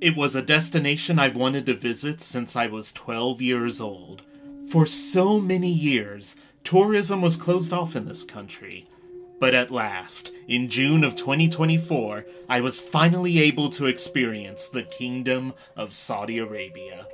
It was a destination I've wanted to visit since I was 12 years old. For so many years, tourism was closed off in this country. But at last, in June of 2024, I was finally able to experience the Kingdom of Saudi Arabia.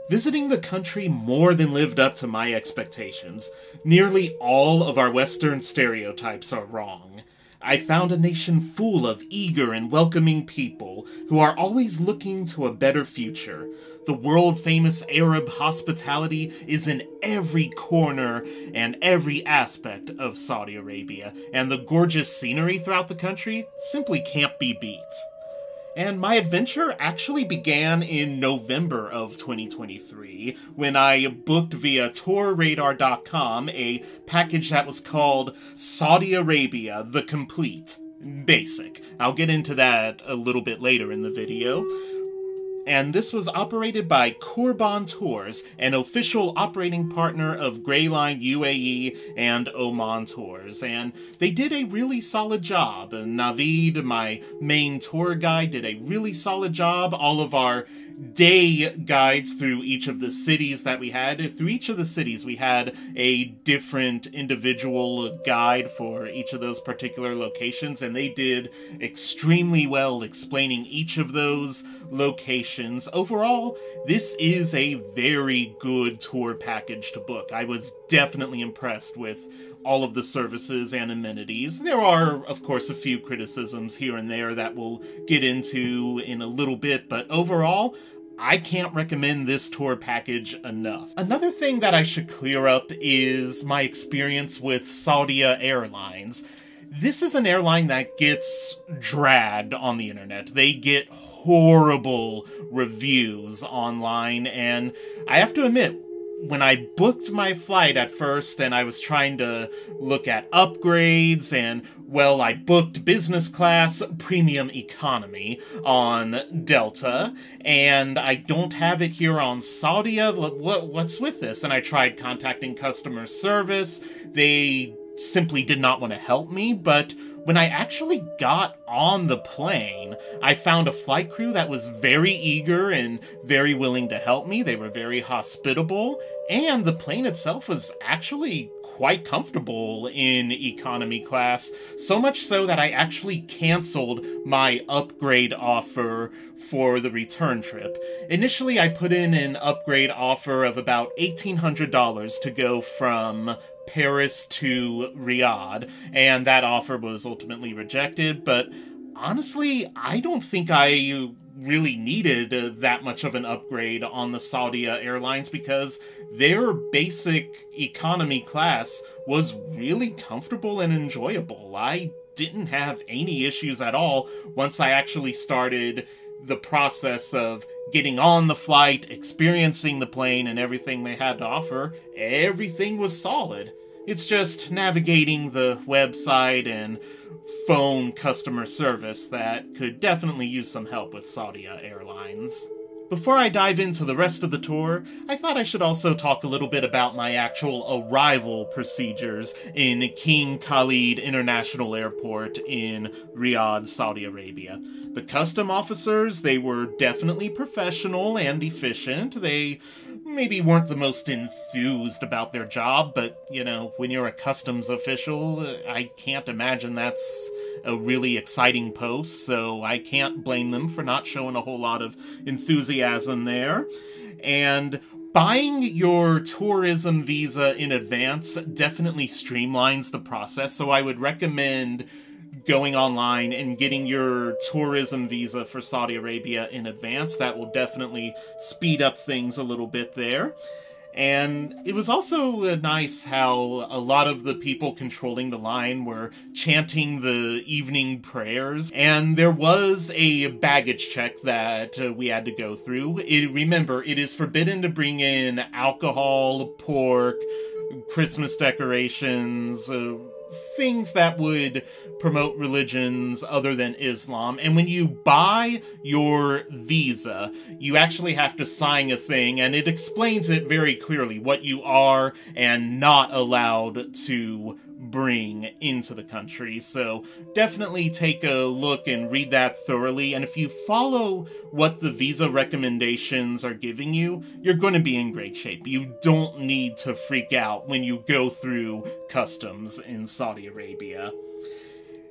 Visiting the country more than lived up to my expectations. Nearly all of our Western stereotypes are wrong. I found a nation full of eager and welcoming people who are always looking to a better future. The world-famous Arab hospitality is in every corner and every aspect of Saudi Arabia, and the gorgeous scenery throughout the country simply can't be beat. And my adventure actually began in November of 2023, when I booked via tourradar.com a package that was called Saudi Arabia The Complete Basic. I'll get into that a little bit later in the video. And this was operated by Kurban Tours, an official operating partner of Greyline UAE and Oman Tours, and they did a really solid job. Naveed, my main tour guide, did a really solid job. All of our day guides through each of the cities that we had. Through each of the cities, we had a different individual guide for each of those particular locations, and they did extremely well explaining each of those locations. Overall, this is a very good tour package to book. I was definitely impressed with all of the services and amenities. There are, of course, a few criticisms here and there that we'll get into in a little bit, but overall, I can't recommend this tour package enough. Another thing that I should clear up is my experience with Saudia Airlines. This is an airline that gets dragged on the internet. They get horrible reviews online, and I have to admit, when I booked my flight at first and I was trying to look at upgrades and, well, I booked business class premium economy on Delta, and I don't have it here on Saudia. What's with this? And I tried contacting customer service. They simply did not want to help me, but when I actually got on the plane, I found a flight crew that was very eager and very willing to help me. They were very hospitable, and the plane itself was actually quite comfortable in economy class, so much so that I actually canceled my upgrade offer for the return trip. Initially, I put in an upgrade offer of about $1,800 to go from Paris to Riyadh, and that offer was ultimately rejected, but honestly, I don't think I really needed that much of an upgrade on the Saudia Airlines because their basic economy class was really comfortable and enjoyable. I didn't have any issues at all once I actually started the process of getting on the flight, experiencing the plane, and everything they had to offer. Everything was solid. It's just navigating the website and phone customer service that could definitely use some help with Saudia Airlines. Before I dive into the rest of the tour, I thought I should also talk a little bit about my actual arrival procedures in King Khalid International Airport in Riyadh, Saudi Arabia. The custom officers, they were definitely professional and efficient. They maybe weren't the most enthused about their job, but, you know, when you're a customs official, I can't imagine that's a really exciting post, so I can't blame them for not showing a whole lot of enthusiasm there. And buying your tourism visa in advance definitely streamlines the process, so I would recommend going online and getting your tourism visa for Saudi Arabia in advance. That will definitely speed up things a little bit there. And it was also nice how a lot of the people controlling the line were chanting the evening prayers, and there was a baggage check that we had to go through. Remember, it is forbidden to bring in alcohol, pork, Christmas decorations, things that would promote religions other than Islam. And when you buy your visa, you actually have to sign a thing, and it explains it very clearly what you are and not allowed to bring into the country. So definitely take a look and read that thoroughly. And if you follow what the visa recommendations are giving you, you're going to be in great shape. You don't need to freak out when you go through customs in Saudi Arabia.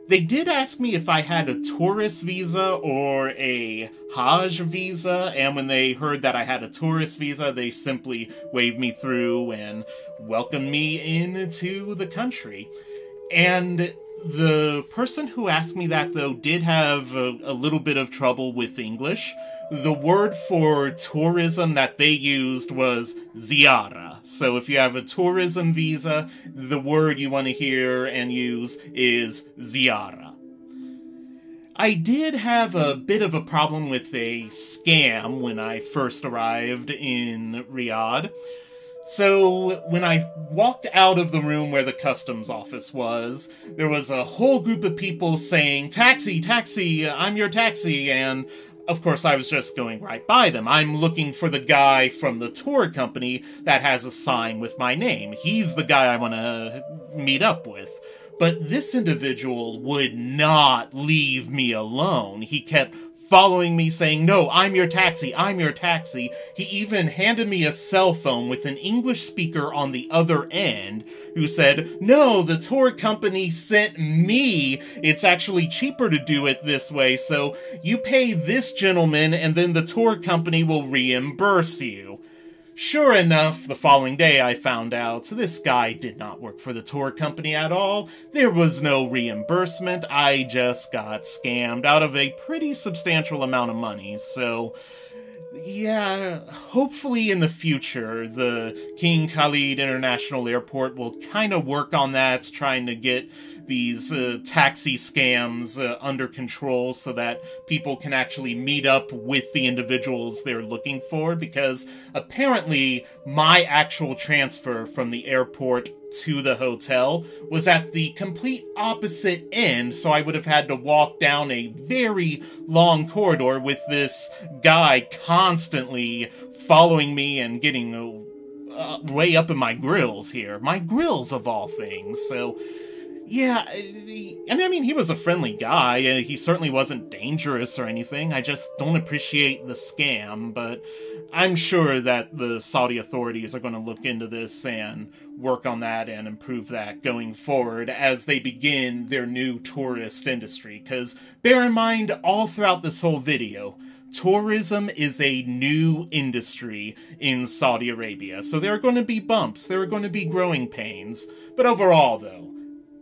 They did ask me if I had a tourist visa or a Hajj visa, and when they heard that I had a tourist visa, they simply waved me through and welcomed me into the country. And the person who asked me that, though, did have a little bit of trouble with English. The word for tourism that they used was ziyara. So if you have a tourism visa, the word you want to hear and use is ziyara. I did have a bit of a problem with a scam when I first arrived in Riyadh. So, when I walked out of the room where the customs office was, there was a whole group of people saying, "Taxi, taxi, I'm your taxi," and of course I was just going right by them. I'm looking for the guy from the tour company that has a sign with my name. He's the guy I want to meet up with. But this individual would not leave me alone. He kept following me, saying, "No, I'm your taxi, I'm your taxi." He even handed me a cell phone with an English speaker on the other end who said, "No, the tour company sent me. It's actually cheaper to do it this way, so you pay this gentleman and then the tour company will reimburse you." Sure enough, the following day I found out this guy did not work for the tour company at all. There was no reimbursement. I just got scammed out of a pretty substantial amount of money. So, yeah, hopefully in the future, the King Khalid International Airport will kind of work on that, trying to get these taxi scams under control so that people can actually meet up with the individuals they're looking for, because apparently my actual transfer from the airport to the hotel was at the complete opposite end, so I would have had to walk down a very long corridor with this guy constantly following me and getting way up in my grills here. My grills, of all things. So, yeah, and I mean, he was a friendly guy. He certainly wasn't dangerous or anything. I just don't appreciate the scam, but I'm sure that the Saudi authorities are going to look into this and work on that and improve that going forward as they begin their new tourist industry. Because bear in mind, all throughout this whole video, tourism is a new industry in Saudi Arabia. So there are going to be bumps, there are going to be growing pains. But overall, though,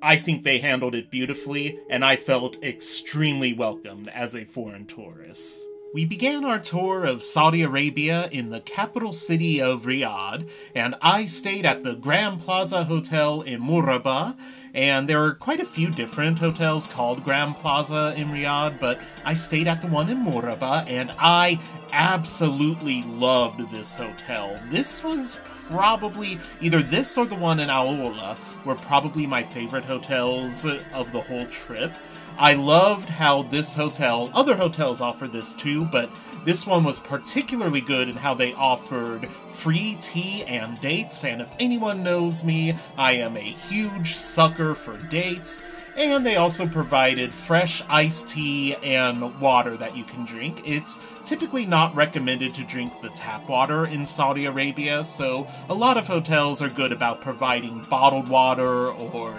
I think they handled it beautifully, and I felt extremely welcomed as a foreign tourist. We began our tour of Saudi Arabia in the capital city of Riyadh, and I stayed at the Grand Plaza Hotel in Murabba, and there are quite a few different hotels called Grand Plaza in Riyadh, but I stayed at the one in Murabba, and I absolutely loved this hotel. This was probably, either this or the one in Aola, were probably my favorite hotels of the whole trip. I loved how this hotel, other hotels offer this too, but this one was particularly good in how they offered free tea and dates, and if anyone knows me, I am a huge sucker for dates. And they also provided fresh iced tea and water that you can drink. It's typically not recommended to drink the tap water in Saudi Arabia, so a lot of hotels are good about providing bottled water or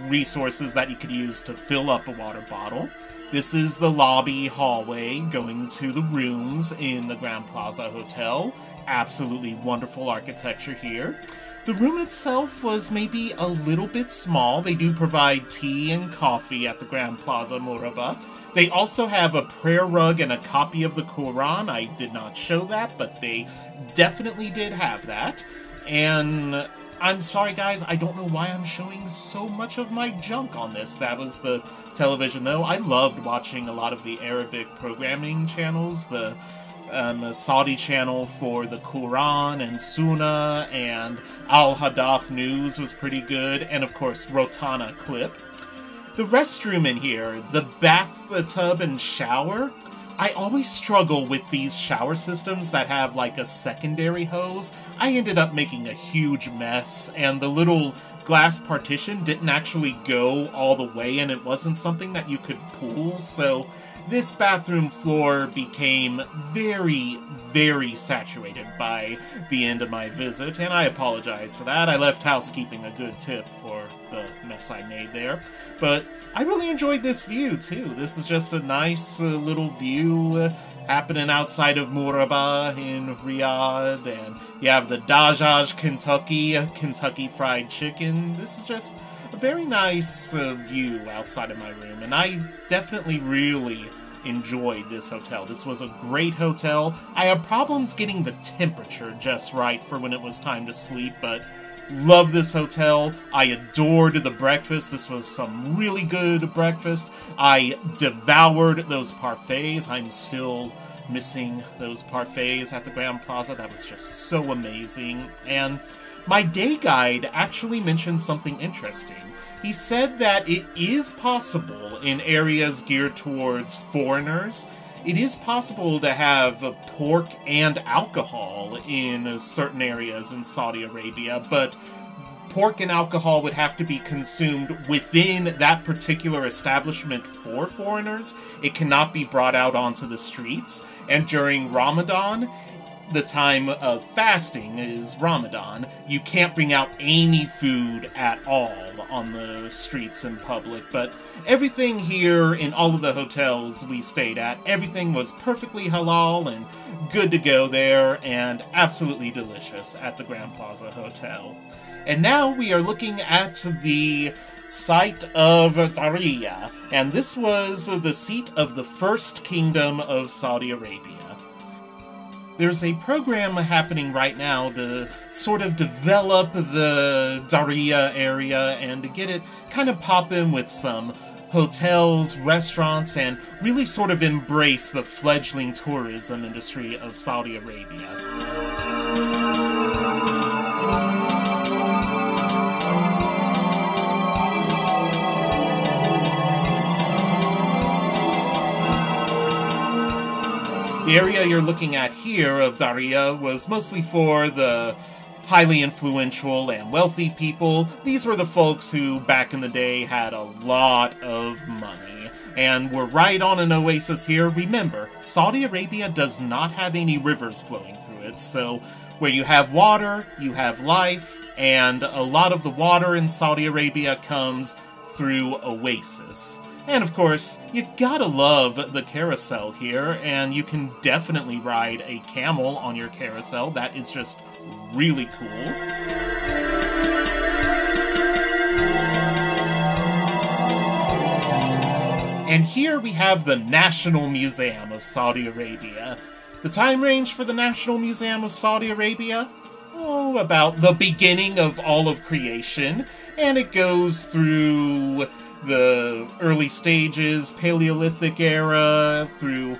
resources that you could use to fill up a water bottle. This is the lobby hallway going to the rooms in the Grand Plaza Hotel. Absolutely wonderful architecture here. The room itself was maybe a little bit small. They do provide tea and coffee at the Grand Plaza Murabba. They also have a prayer rug and a copy of the Quran. I did not show that, but they definitely did have that. And I'm sorry guys, I don't know why I'm showing so much of my junk on this. That was the television though. I loved watching a lot of the Arabic programming channels, the a Saudi channel for the Quran and Sunnah, and Al Hadath News was pretty good, and of course Rotana Clip. The restroom in here, the bathtub and shower, I always struggle with these shower systems that have like a secondary hose. I ended up making a huge mess, and the little glass partition didn't actually go all the way, and it wasn't something that you could pull, so this bathroom floor became very, very saturated by the end of my visit, and I apologize for that. I left housekeeping a good tip for the mess I made there. But I really enjoyed this view, too. This is just a nice little view happening outside of Murabba in Riyadh, and you have the Dajjaj Kentucky Fried Chicken. This is just a very nice view outside of my room, and I definitely really enjoyed this hotel. This was a great hotel. I had problems getting the temperature just right for when it was time to sleep, but love this hotel. I adored the breakfast. This was some really good breakfast. I devoured those parfaits. I'm still missing those parfaits at the Grand Plaza. That was just so amazing. And my day guide actually mentioned something interesting. He said that it is possible in areas geared towards foreigners, it is possible to have pork and alcohol in certain areas in Saudi Arabia, but pork and alcohol would have to be consumed within that particular establishment for foreigners. It cannot be brought out onto the streets. And during Ramadan, the time of fasting is Ramadan, you can't bring out any food at all on the streets in public. But everything here in all of the hotels we stayed at, everything was perfectly halal and good to go there, and absolutely delicious at the Grand Plaza Hotel. And now we are looking at the site of Dariyah, and this was the seat of the first kingdom of Saudi Arabia. There's a program happening right now to sort of develop the Dariyah area and to get it kind of poppin' with some hotels, restaurants, and really sort of embrace the fledgling tourism industry of Saudi Arabia. The area you're looking at here of Dariyah was mostly for the highly influential and wealthy people. These were the folks who, back in the day, had a lot of money. And we're right on an oasis here. Remember, Saudi Arabia does not have any rivers flowing through it, so where you have water, you have life, and a lot of the water in Saudi Arabia comes through oasis. And of course, you gotta love the carousel here, and you can definitely ride a camel on your carousel. That is just really cool. And here we have the National Museum of Saudi Arabia. The time range for the National Museum of Saudi Arabia? Oh, about the beginning of all of creation, and it goes through the early stages, Paleolithic era, through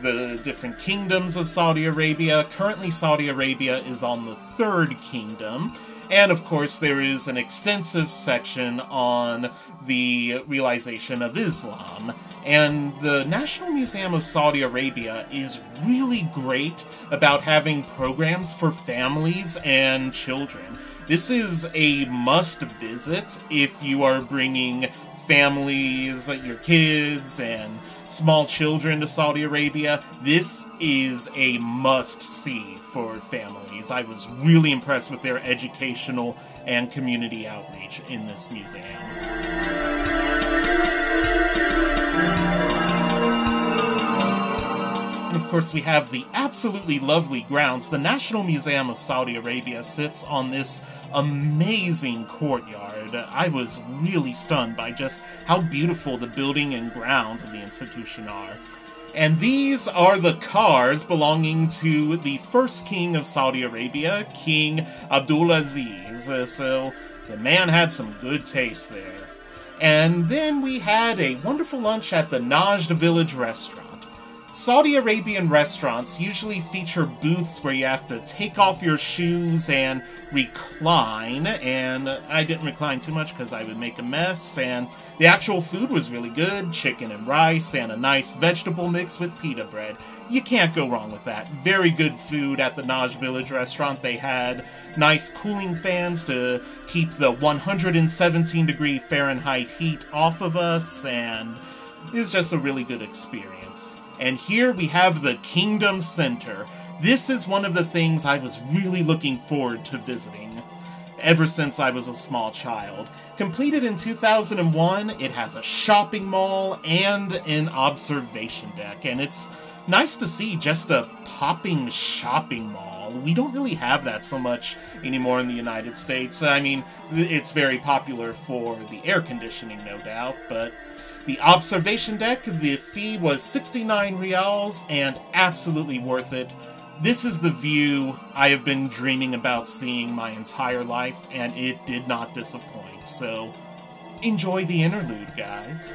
the different kingdoms of Saudi Arabia. Currently, Saudi Arabia is on the third kingdom. And of course, there is an extensive section on the realization of Islam. And the National Museum of Saudi Arabia is really great about having programs for families and children. This is a must-visit if you are bringing families, your kids, and small children to Saudi Arabia. This is a must-see for families. I was really impressed with their educational and community outreach in this museum. And of course, we have the absolutely lovely grounds. The National Museum of Saudi Arabia sits on this amazing courtyard. I was really stunned by just how beautiful the building and grounds of the institution are. And these are the cars belonging to the first king of Saudi Arabia, King Abdulaziz. So the man had some good taste there. And then we had a wonderful lunch at the Najd Village restaurant. Saudi Arabian restaurants usually feature booths where you have to take off your shoes and recline, and I didn't recline too much because I would make a mess, and the actual food was really good, chicken and rice, and a nice vegetable mix with pita bread. You can't go wrong with that. Very good food at the Naj Village restaurant. They had nice cooling fans to keep the 117-degree Fahrenheit heat off of us, and it was just a really good experience. And here we have the Kingdom Center. This is one of the things I was really looking forward to visiting ever since I was a small child. Completed in 2001, it has a shopping mall and an observation deck, and it's nice to see just a popping shopping mall. We don't really have that so much anymore in the United States. I mean, it's very popular for the air conditioning, no doubt, but the observation deck, the fee was 69 Riyals, and absolutely worth it. This is the view I have been dreaming about seeing my entire life, and it did not disappoint. So, enjoy the interlude, guys.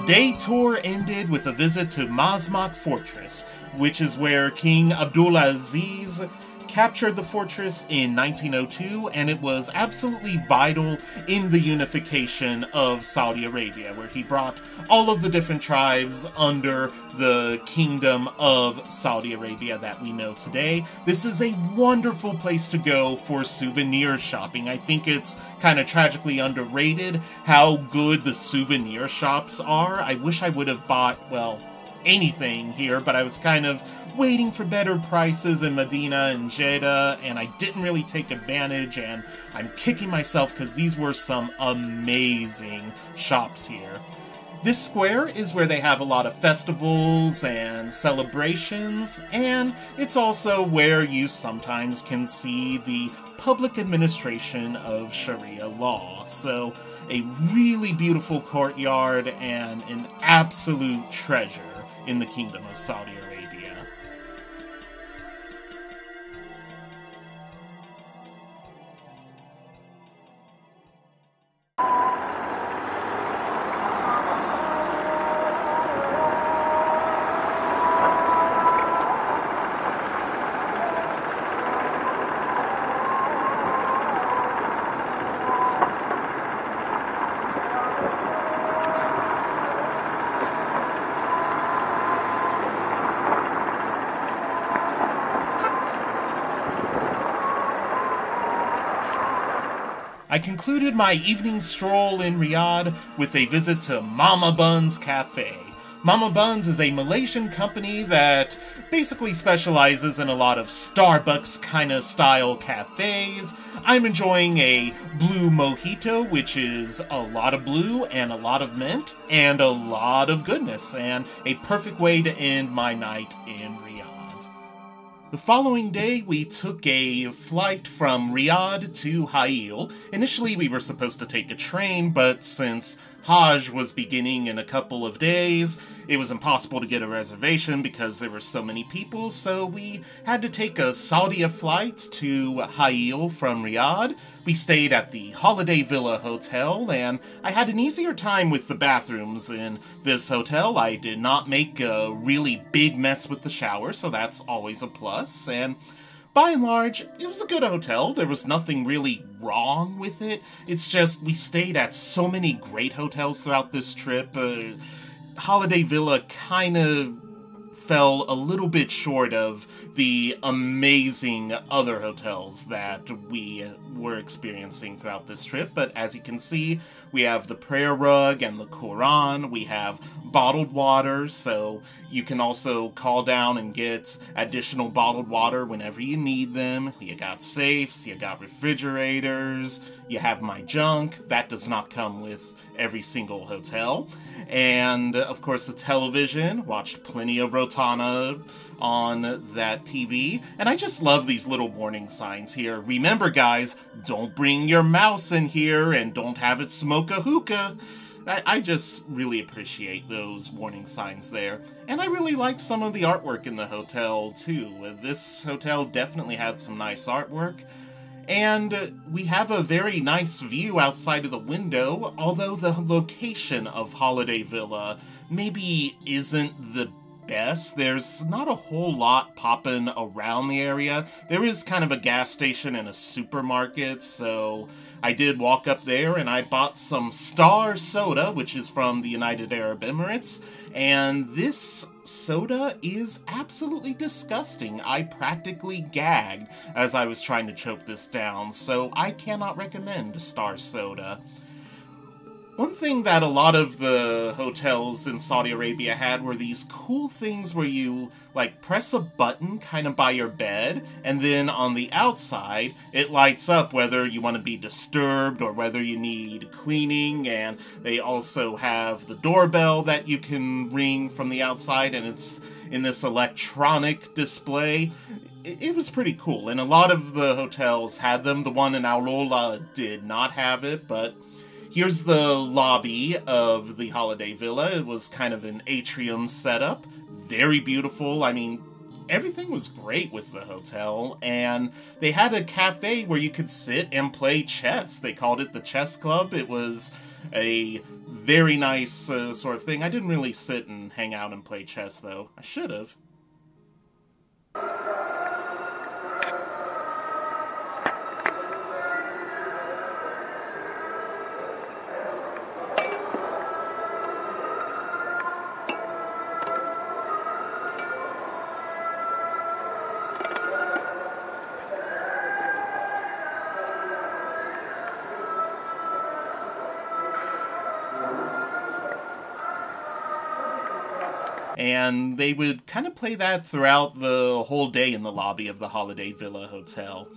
Day tour ended with a visit to Mazmak Fortress, which is where King Abdulaziz captured the fortress in 1902, and it was absolutely vital in the unification of Saudi Arabia, where he brought all of the different tribes under the Kingdom of Saudi Arabia that we know today. This is a wonderful place to go for souvenir shopping. I think it's kind of tragically underrated how good the souvenir shops are. I wish I would have bought, well, anything here, but I was kind of waiting for better prices in Madinah and Jeddah, and I didn't really take advantage, and I'm kicking myself because these were some amazing shops here. This square is where they have a lot of festivals and celebrations, and it's also where you sometimes can see the public administration of Sharia law. So, a really beautiful courtyard and an absolute treasure in the Kingdom of Saudi Arabia. I concluded my evening stroll in Riyadh with a visit to Mama Bun's Cafe. Mama Bun's is a Malaysian company that basically specializes in a lot of Starbucks kind of style cafes. I'm enjoying a blue mojito, which is a lot of blue and a lot of mint and a lot of goodness, and a perfect way to end my night in Riyadh. The following day, we took a flight from Riyadh to Hail. Initially, we were supposed to take a train, but since Hajj was beginning in a couple of days. It was impossible to get a reservation because there were so many people, so we had to take a Saudia flight to Ha'il from Riyadh. We stayed at the Holiday Villa Hotel, and I had an easier time with the bathrooms in this hotel. I did not make a really big mess with the shower, so that's always a plus, and by and large, it was a good hotel. There was nothing really wrong with it. It's just, we stayed at so many great hotels throughout this trip. Holiday Villa kind of fell a little bit short of the amazing other hotels that we were experiencing throughout this trip. But as you can see, we have the prayer rug and the Quran. We have bottled water, so you can also call down and get additional bottled water whenever you need them. You got safes, you got refrigerators, you have My Junk. That does not come with every single hotel. And of course the television, watched plenty of Rotana on that TV, and I just love these little warning signs here. Remember guys, don't bring your mouse in here and don't have it smoke a hookah. I just really appreciate those warning signs there. And I really like some of the artwork in the hotel too. This hotel definitely had some nice artwork. And we have a very nice view outside of the window, although the location of Holiday Villa maybe isn't the best. There's not a whole lot popping around the area. There is kind of a gas station and a supermarket, so I did walk up there and I bought some Star Soda, which is from the United Arab Emirates, and this soda is absolutely disgusting. I practically gagged as I was trying to choke this down, so I cannot recommend Star Soda. One thing that a lot of the hotels in Saudi Arabia had were these cool things where you, like, press a button kind of by your bed, and then on the outside, it lights up whether you want to be disturbed or whether you need cleaning, and they also have the doorbell that you can ring from the outside, and it's in this electronic display. It was pretty cool, and a lot of the hotels had them. The one in Aurora did not have it, but here's the lobby of the Holiday Villa. It was kind of an atrium setup. Very beautiful. I mean, everything was great with the hotel. And they had a cafe where you could sit and play chess. They called it the Chess Club. It was a very nice sort of thing. I didn't really sit and hang out and play chess, though. I should have. And they would kind of play that throughout the whole day in the lobby of the Holiday Villa Hotel.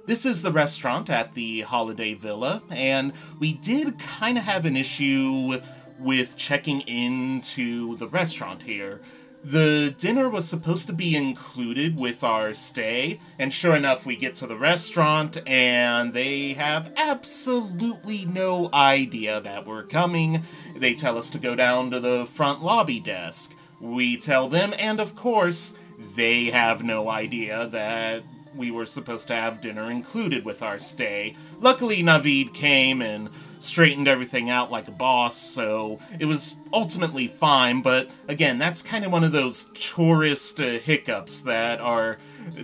This is the restaurant at the Holiday Villa, and we did kind of have an issue with checking into the restaurant here. The dinner was supposed to be included with our stay, and sure enough, we get to the restaurant, and they have absolutely no idea that we're coming. They tell us to go down to the front lobby desk. We tell them, and of course, they have no idea that we were supposed to have dinner included with our stay. Luckily, Naveed came and straightened everything out like a boss, so it was ultimately fine, but again, that's kind of one of those tourist hiccups that are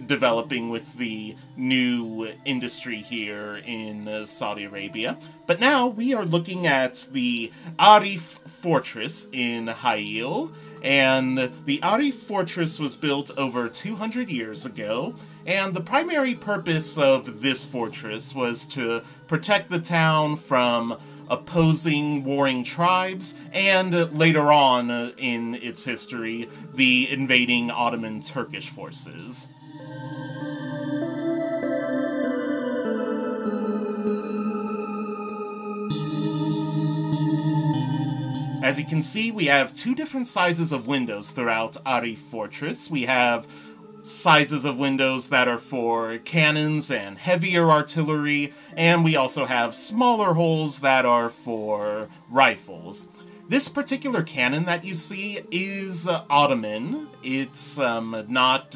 developing with the new industry here in Saudi Arabia. But now we are looking at the Arif Fortress in Ha'il, and the Arif Fortress was built over 200 years ago, and the primary purpose of this fortress was to protect the town from opposing warring tribes, and later on in its history, the invading Ottoman Turkish forces. As you can see, we have two different sizes of windows throughout Arif Fortress. We have sizes of windows that are for cannons and heavier artillery, and we also have smaller holes that are for rifles. This particular cannon that you see is Ottoman. It's not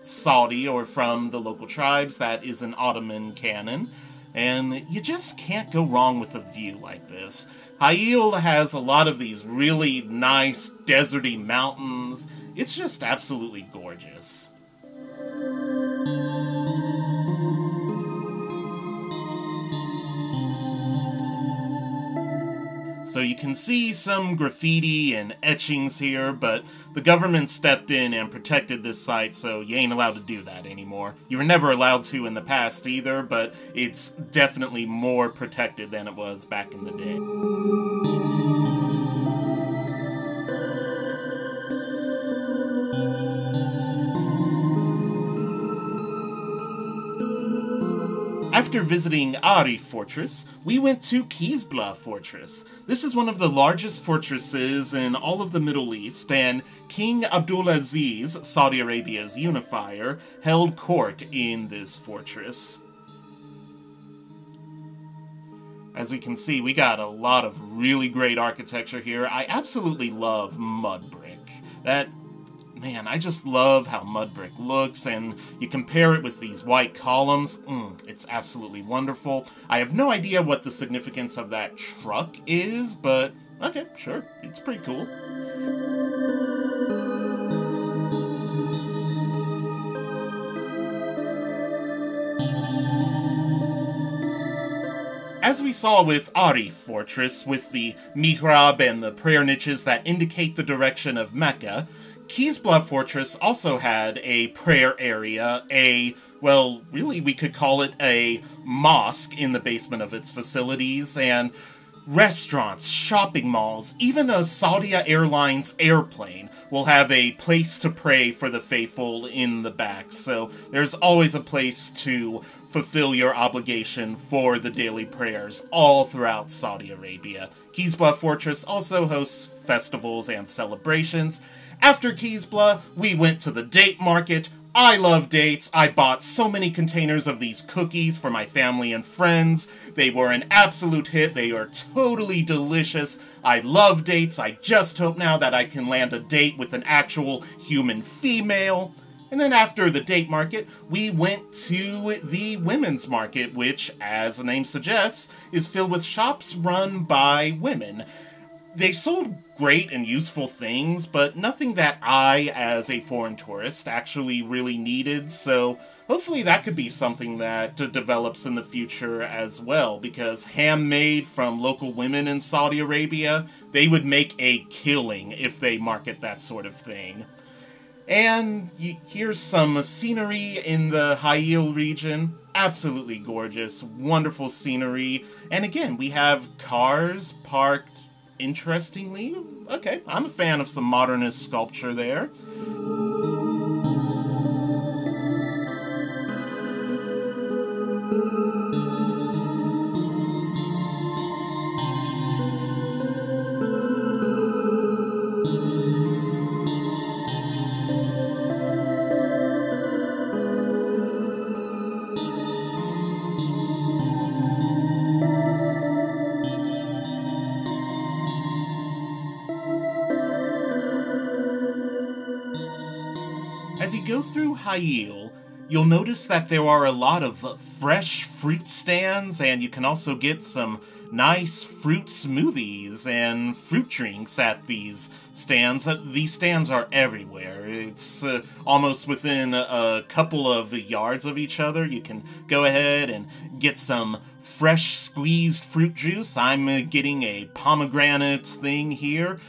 Saudi or from the local tribes. That is an Ottoman cannon. And you just can't go wrong with a view like this. Ha'il has a lot of these really nice deserty mountains. It's just absolutely gorgeous. So you can see some graffiti and etchings here, but the government stepped in and protected this site, so you ain't allowed to do that anymore. You were never allowed to in the past either, but it's definitely more protected than it was back in the day. After visiting Arif Fortress, we went to Kizbla Fortress. This is one of the largest fortresses in all of the Middle East, and King Abdulaziz, Saudi Arabia's unifier, held court in this fortress. As we can see, we got a lot of really great architecture here. I absolutely love mud brick. Man, I just love how mud brick looks, and you compare it with these white columns. It's absolutely wonderful. I have no idea what the significance of that truck is, but okay, sure, it's pretty cool. As we saw with Arif Fortress, with the mihrab and the prayer niches that indicate the direction of Mecca, Kizbla Fortress also had a prayer area, well, really we could call it a mosque in the basement of its facilities, and restaurants, shopping malls, even a Saudi Airlines airplane will have a place to pray for the faithful in the back, so there's always a place to fulfill your obligation for the daily prayers all throughout Saudi Arabia. Kizbla Fortress also hosts festivals and celebrations. After Kizbla, we went to the date market. I love dates. I bought so many containers of these cookies for my family and friends. They were an absolute hit. They are totally delicious. I love dates. I just hope now that I can land a date with an actual human female. And then after the date market, we went to the women's market, which, as the name suggests, is filled with shops run by women. They sold great and useful things, but nothing that I, as a foreign tourist, actually really needed, so hopefully that could be something that develops in the future as well, because handmade from local women in Saudi Arabia, they would make a killing if they market that sort of thing. And here's some scenery in the Ha'il region. Absolutely gorgeous, wonderful scenery. And again, we have cars parked interestingly. Okay, I'm a fan of some modernist sculpture there. As you go through Ha'il, you'll notice that there are a lot of fresh fruit stands, and you can also get some nice fruit smoothies and fruit drinks at these stands. These stands are everywhere. It's almost within a couple of yards of each other. You can go ahead and get some fresh squeezed fruit juice. I'm getting a pomegranate thing here.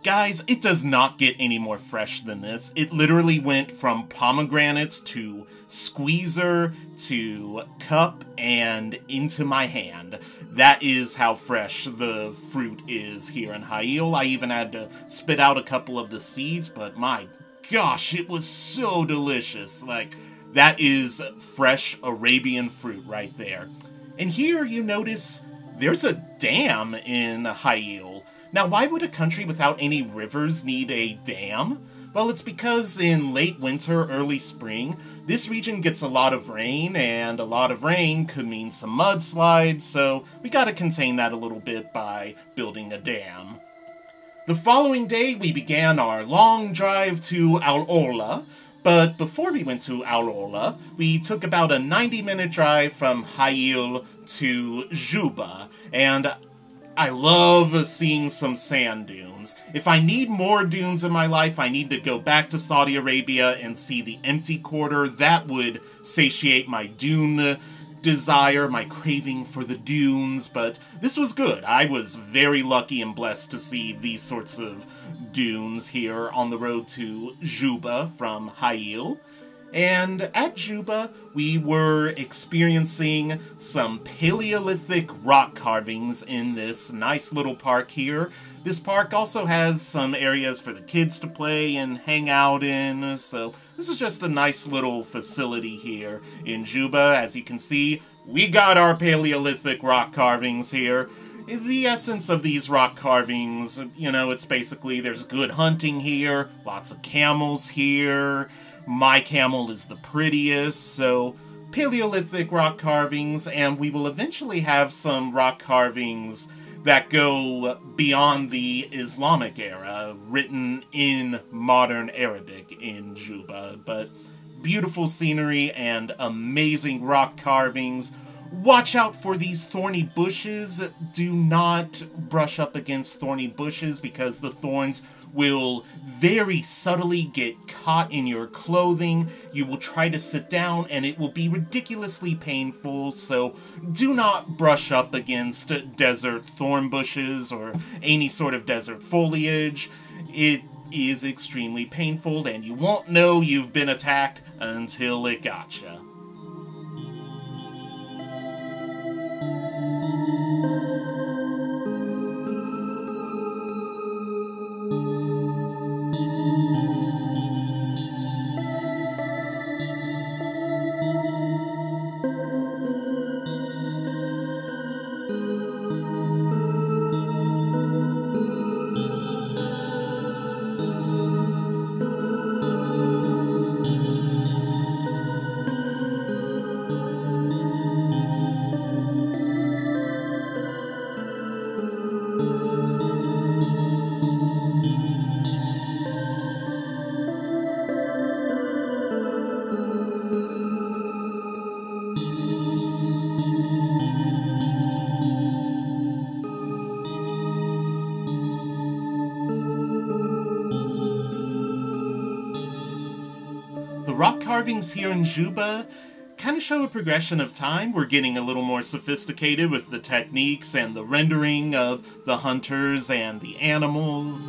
Guys, it does not get any more fresh than this. It literally went from pomegranates to squeezer to cup and into my hand. That is how fresh the fruit is here in Ha'il. I even had to spit out a couple of the seeds, but my gosh, it was so delicious. Like, that is fresh Arabian fruit right there. And here you notice there's a dam in Ha'il. Now, why would a country without any rivers need a dam? Well, it's because in late winter, early spring, this region gets a lot of rain, and a lot of rain could mean some mudslides, so we gotta contain that a little bit by building a dam. The following day, we began our long drive to Al Orla, but before we went to Al Orla, we took about a 90-minute drive from Hail to Jubba, and I love seeing some sand dunes. If I need more dunes in my life, I need to go back to Saudi Arabia and see the empty quarter. That would satiate my dune desire, my craving for the dunes, but this was good. I was very lucky and blessed to see these sorts of dunes here on the road to Jubba from Hail. And at Jubba, we were experiencing some Paleolithic rock carvings in this nice little park here. This park also has some areas for the kids to play and hang out in, so this is just a nice little facility here in Jubba. As you can see, we got our Paleolithic rock carvings here. The essence of these rock carvings, you know, it's basically there's good hunting here, lots of camels here. My camel is the prettiest, so Paleolithic rock carvings, and we will eventually have some rock carvings that go beyond the Islamic era, written in modern Arabic in Jubba. But beautiful scenery and amazing rock carvings. Watch out for these thorny bushes. Do not brush up against thorny bushes because the thorns will very subtly get caught in your clothing. You will try to sit down and it will be ridiculously painful, so do not brush up against desert thorn bushes or any sort of desert foliage. It is extremely painful and you won't know you've been attacked until it gotcha. The rock carvings here in Jubba kind of show a progression of time. We're getting a little more sophisticated with the techniques and the rendering of the hunters and the animals.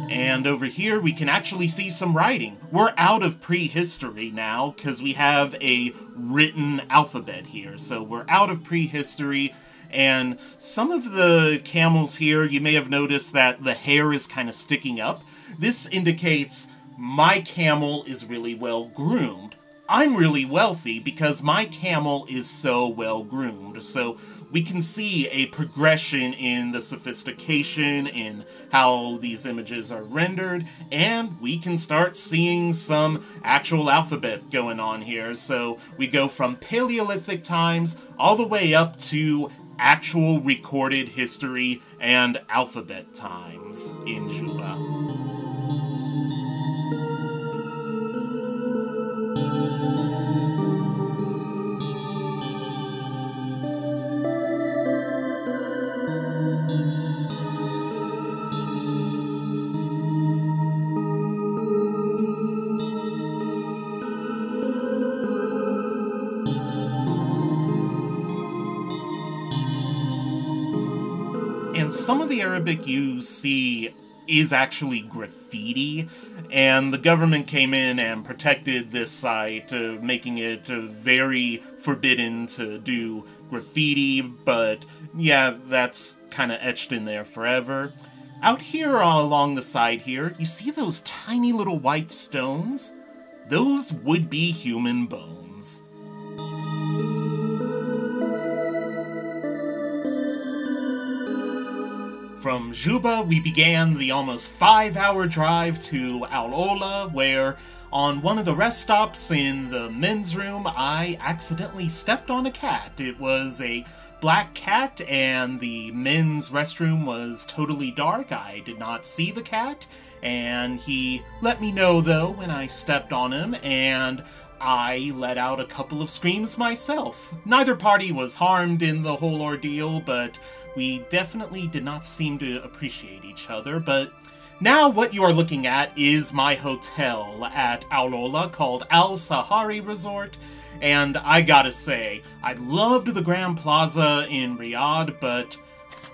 And over here we can actually see some writing. We're out of prehistory now because we have a written alphabet here. So we're out of prehistory. And some of the camels here, you may have noticed that the hair is kind of sticking up. This indicates my camel is really well groomed. I'm really wealthy because my camel is so well groomed. So we can see a progression in the sophistication in how these images are rendered, and we can start seeing some actual alphabet going on here. So we go from Paleolithic times all the way up to actual recorded history and alphabet times in Jubba. And some of the Arabic you see is actually graffiti, and the government came in and protected this site, making it very forbidden to do graffiti, but yeah, that's kind of etched in there forever. Out here along the side here, you see those tiny little white stones? Those would be human bones. From Jubba, we began the almost 5-hour drive to Al Ola, where on one of the rest stops in the men's room, I accidentally stepped on a cat. It was a black cat, and the men's restroom was totally dark. I did not see the cat, and he let me know, though, when I stepped on him, and I let out a couple of screams myself. Neither party was harmed in the whole ordeal, but we definitely did not seem to appreciate each other. But now what you are looking at is my hotel at Al Ola called Al Sahari Resort. And I gotta say, I loved the Grand Plaza in Riyadh, but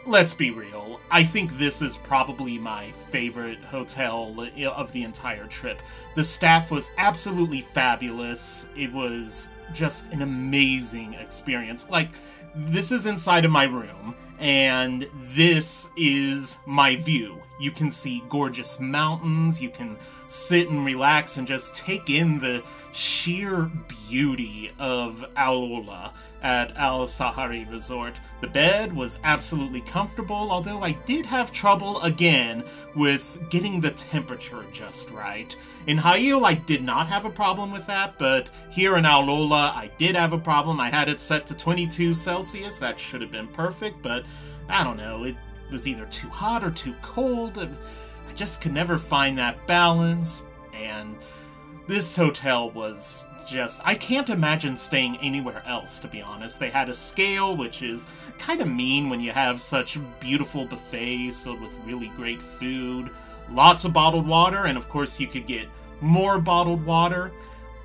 let's be real, I think this is probably my favorite hotel of the entire trip. The staff was absolutely fabulous. It was just an amazing experience. Like, this is inside of my room, and this is my view. You can see gorgeous mountains, you can sit and relax and just take in the sheer beauty of Al Ola at Al Sahari Resort. The bed was absolutely comfortable, although I did have trouble again with getting the temperature just right. In Hail, I did not have a problem with that, but here in Al Ola, I did have a problem. I had it set to 22 Celsius. That should have been perfect, but I don't know. It was either too hot or too cold. I just could never find that balance, and this hotel was just... I can't imagine staying anywhere else, to be honest. They had a scale, which is kind of mean when you have such beautiful buffets filled with really great food, lots of bottled water, and of course you could get more bottled water.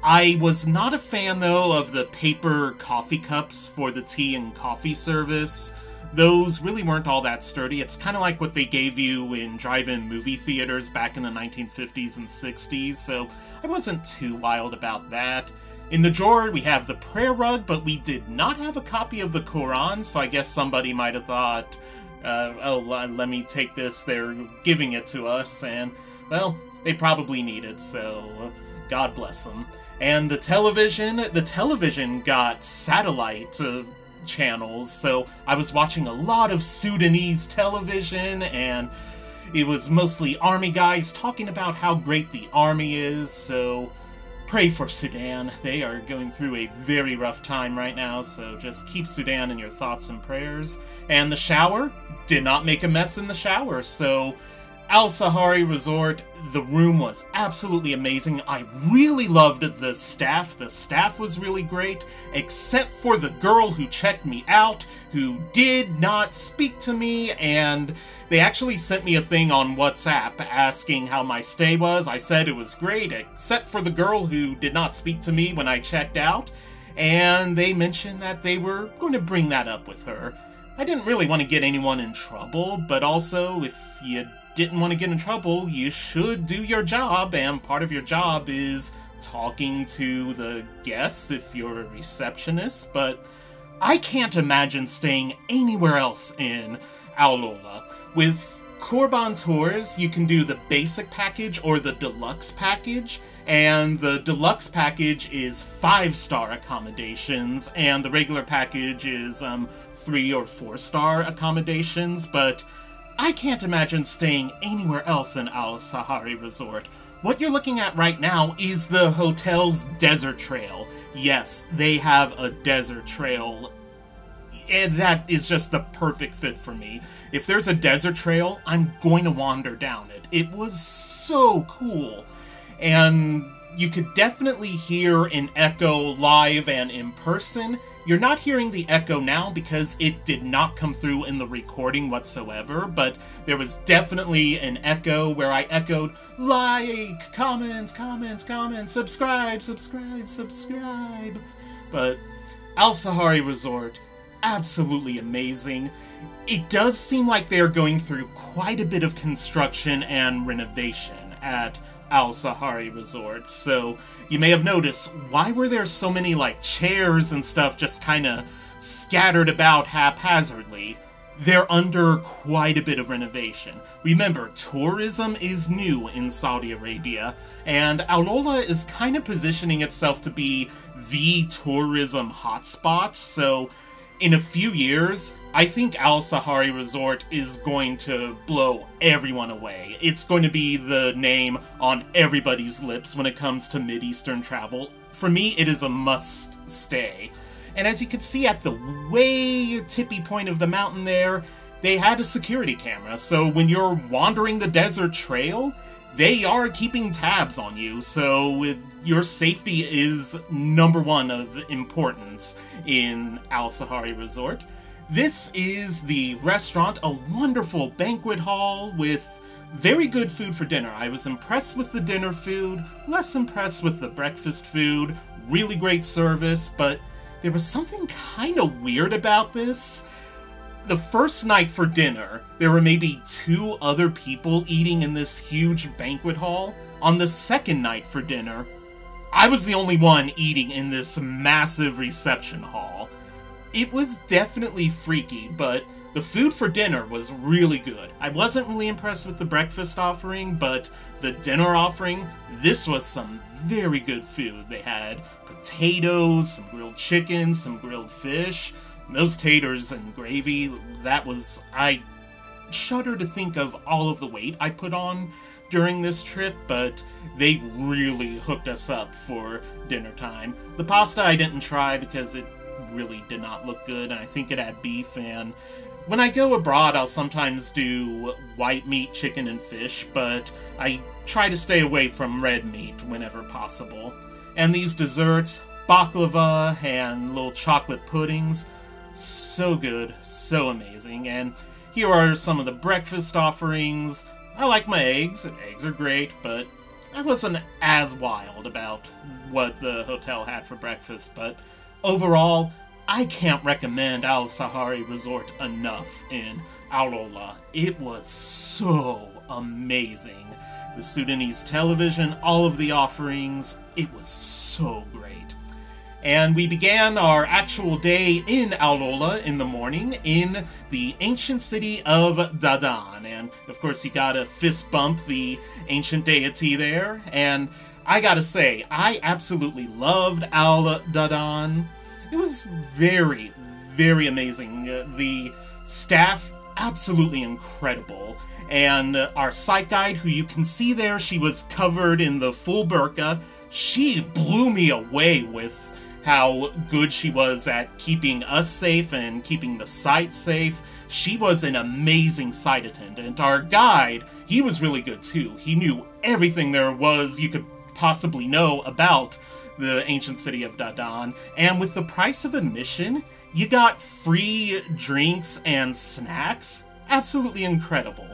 I was not a fan, though, of the paper coffee cups for the tea and coffee service. Those really weren't all that sturdy. It's kind of like what they gave you in drive-in movie theaters back in the 1950s and 60s, so I wasn't too wild about that. In the drawer, we have the prayer rug, but we did not have a copy of the Quran, so I guess somebody might have thought, let me take this, they're giving it to us, and, well, they probably need it, so God bless them. And the television got satellite channels, so I was watching a lot of Sudanese television, and it was mostly army guys talking about how great the army is, so pray for Sudan. They are going through a very rough time right now, so just keep Sudan in your thoughts and prayers. And the shower did not make a mess in the shower, so Al Sahari Resort, the room was absolutely amazing. I really loved the staff. The staff was really great, except for the girl who checked me out, who did not speak to me, and they actually sent me a thing on WhatsApp asking how my stay was. I said it was great, except for the girl who did not speak to me when I checked out, and they mentioned that they were going to bring that up with her. I didn't really want to get anyone in trouble, but also, if you didn't want to get in trouble, you should do your job, and part of your job is talking to the guests if you're a receptionist, but I can't imagine staying anywhere else in Al Ola. With Korban Tours, you can do the basic package or the deluxe package, and the deluxe package is 5-star accommodations, and the regular package is 3 or 4-star accommodations, but I can't imagine staying anywhere else in Al Sahari Resort. What you're looking at right now is the hotel's desert trail. Yes, they have a desert trail, and that is just the perfect fit for me. If there's a desert trail, I'm going to wander down it. It was so cool, and you could definitely hear an echo live and in person. You're not hearing the echo now because it did not come through in the recording whatsoever, but there was definitely an echo where I echoed, like, comment, subscribe. But Al Sahari Resort, absolutely amazing. It does seem like they're going through quite a bit of construction and renovation at Al Sahari Resort, so you may have noticed, why were there so many, like, chairs and stuff just kind of scattered about haphazardly? They're under quite a bit of renovation. Remember, tourism is new in Saudi Arabia, and Al Ola is kind of positioning itself to be the tourism hotspot, so in a few years, I think Al Sahari Resort is going to blow everyone away. It's going to be the name on everybody's lips when it comes to Mid-Eastern travel. For me, it is a must-stay. And as you can see at the way tippy point of the mountain there, they had a security camera, so when you're wandering the desert trail, they are keeping tabs on you, so your safety is #1 of importance in Al Sahari Resort. This is the restaurant, a wonderful banquet hall with very good food for dinner. I was impressed with the dinner food, less impressed with the breakfast food, really great service, but there was something kind of weird about this. The first night for dinner, there were maybe 2 other people eating in this huge banquet hall. On the second night for dinner, I was the only one eating in this massive reception hall. It was definitely freaky, but the food for dinner was really good. I wasn't really impressed with the breakfast offering, but the dinner offering, this was some very good food. They had potatoes, some grilled chicken, some grilled fish. Those taters and gravy, I shudder to think of all of the weight I put on during this trip, but they really hooked us up for dinner time. The pasta I didn't try because it really did not look good, and I think it had beef, and when I go abroad, I'll sometimes do white meat, chicken, and fish, but I try to stay away from red meat whenever possible. And these desserts, baklava and little chocolate puddings, so good, so amazing. And here are some of the breakfast offerings. I like my eggs. Eggs are great, but I wasn't as wild about what the hotel had for breakfast. But overall, I can't recommend Al Sahari Resort enough in Al Ola. It was so amazing. The Sudanese television, all of the offerings, it was so great. And we began our actual day in Al Ola in the morning in the ancient city of Dadan. And of course you gotta fist bump the ancient deity there. And I gotta say, I absolutely loved Al Dadan. It was very, very amazing. The staff, absolutely incredible. And our site guide, who you can see there, she was covered in the full burqa. She blew me away with how good she was at keeping us safe and keeping the site safe. She was an amazing site attendant. Our guide, he was really good too. He knew everything there was you could possibly know about the ancient city of Dadan. And with the price of admission, you got free drinks and snacks. Absolutely incredible.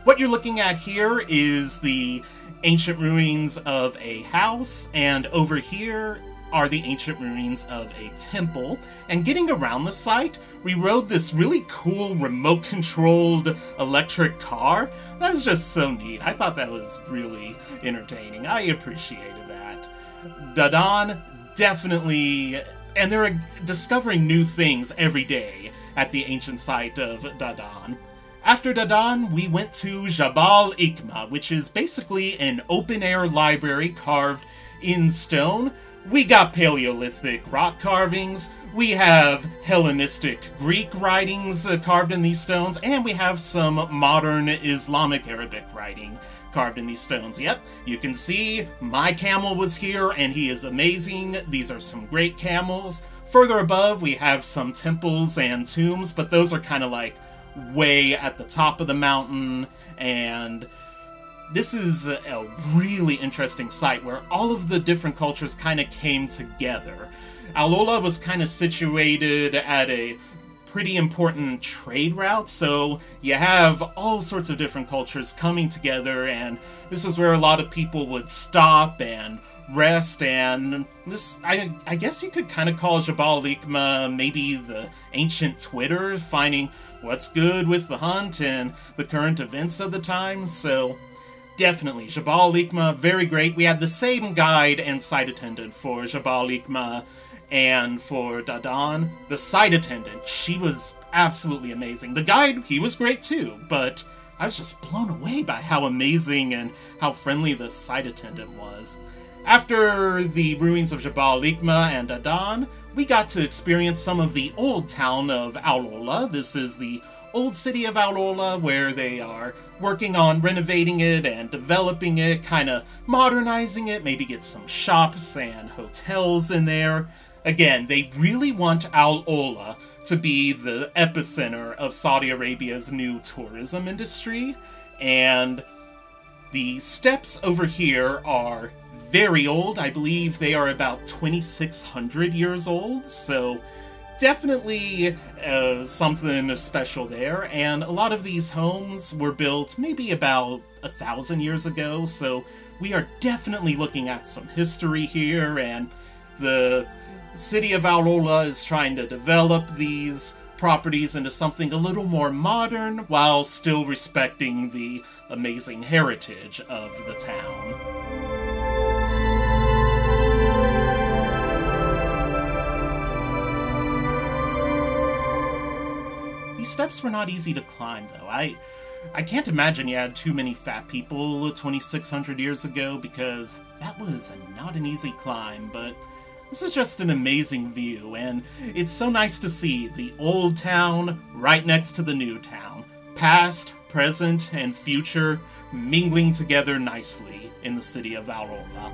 What you're looking at here is the ancient ruins of a house, and over here are the ancient ruins of a temple. And getting around the site, we rode this really cool remote-controlled electric car. That was just so neat. I thought that was really entertaining. I appreciated that. Dadan, definitely, and they're discovering new things every day at the ancient site of Dadan. After Dadan, we went to Jabal Ikma, which is basically an open-air library carved in stone. We got Paleolithic rock carvings, we have Hellenistic Greek writings carved in these stones, and we have some modern Islamic Arabic writing carved in these stones. Yep, you can see my camel was here, and he is amazing. These are some great camels. Further above, we have some temples and tombs, but those are kind of like way at the top of the mountain, and this is a really interesting site where all of the different cultures kind of came together. Al Ola was kind of situated at a pretty important trade route, so you have all sorts of different cultures coming together, and this is where a lot of people would stop and rest, and this, I guess you could kind of call Jabal Ikma maybe the ancient Twitter, finding what's good with the hunt and the current events of the time. So definitely, Jabal Ikma, very great. We had the same guide and site attendant for Jabal Ikma and for Dadan. The site attendant, she was absolutely amazing. The guide, he was great too, but I was just blown away by how amazing and how friendly the site attendant was. After the ruins of Jabal Ikma and Dadan, we got to experience some of the old town of Aurora. This is the old city of Aurora, where they are working on renovating it and developing it, kind of modernizing it, maybe get some shops and hotels in there. Again, they really want Aurora to be the epicenter of Saudi Arabia's new tourism industry, and the steps over here are very old. I believe they are about 2,600 years old, so definitely something special there. And a lot of these homes were built maybe about 1,000 years ago, so we are definitely looking at some history here, and the city of Aurora is trying to develop these properties into something a little more modern while still respecting the amazing heritage of the town. These steps were not easy to climb, though. I can't imagine you had too many fat people 2,600 years ago, because that was not an easy climb, but this is just an amazing view, and it's so nice to see the old town right next to the new town. Past, present, and future mingling together nicely in the city of Aurora.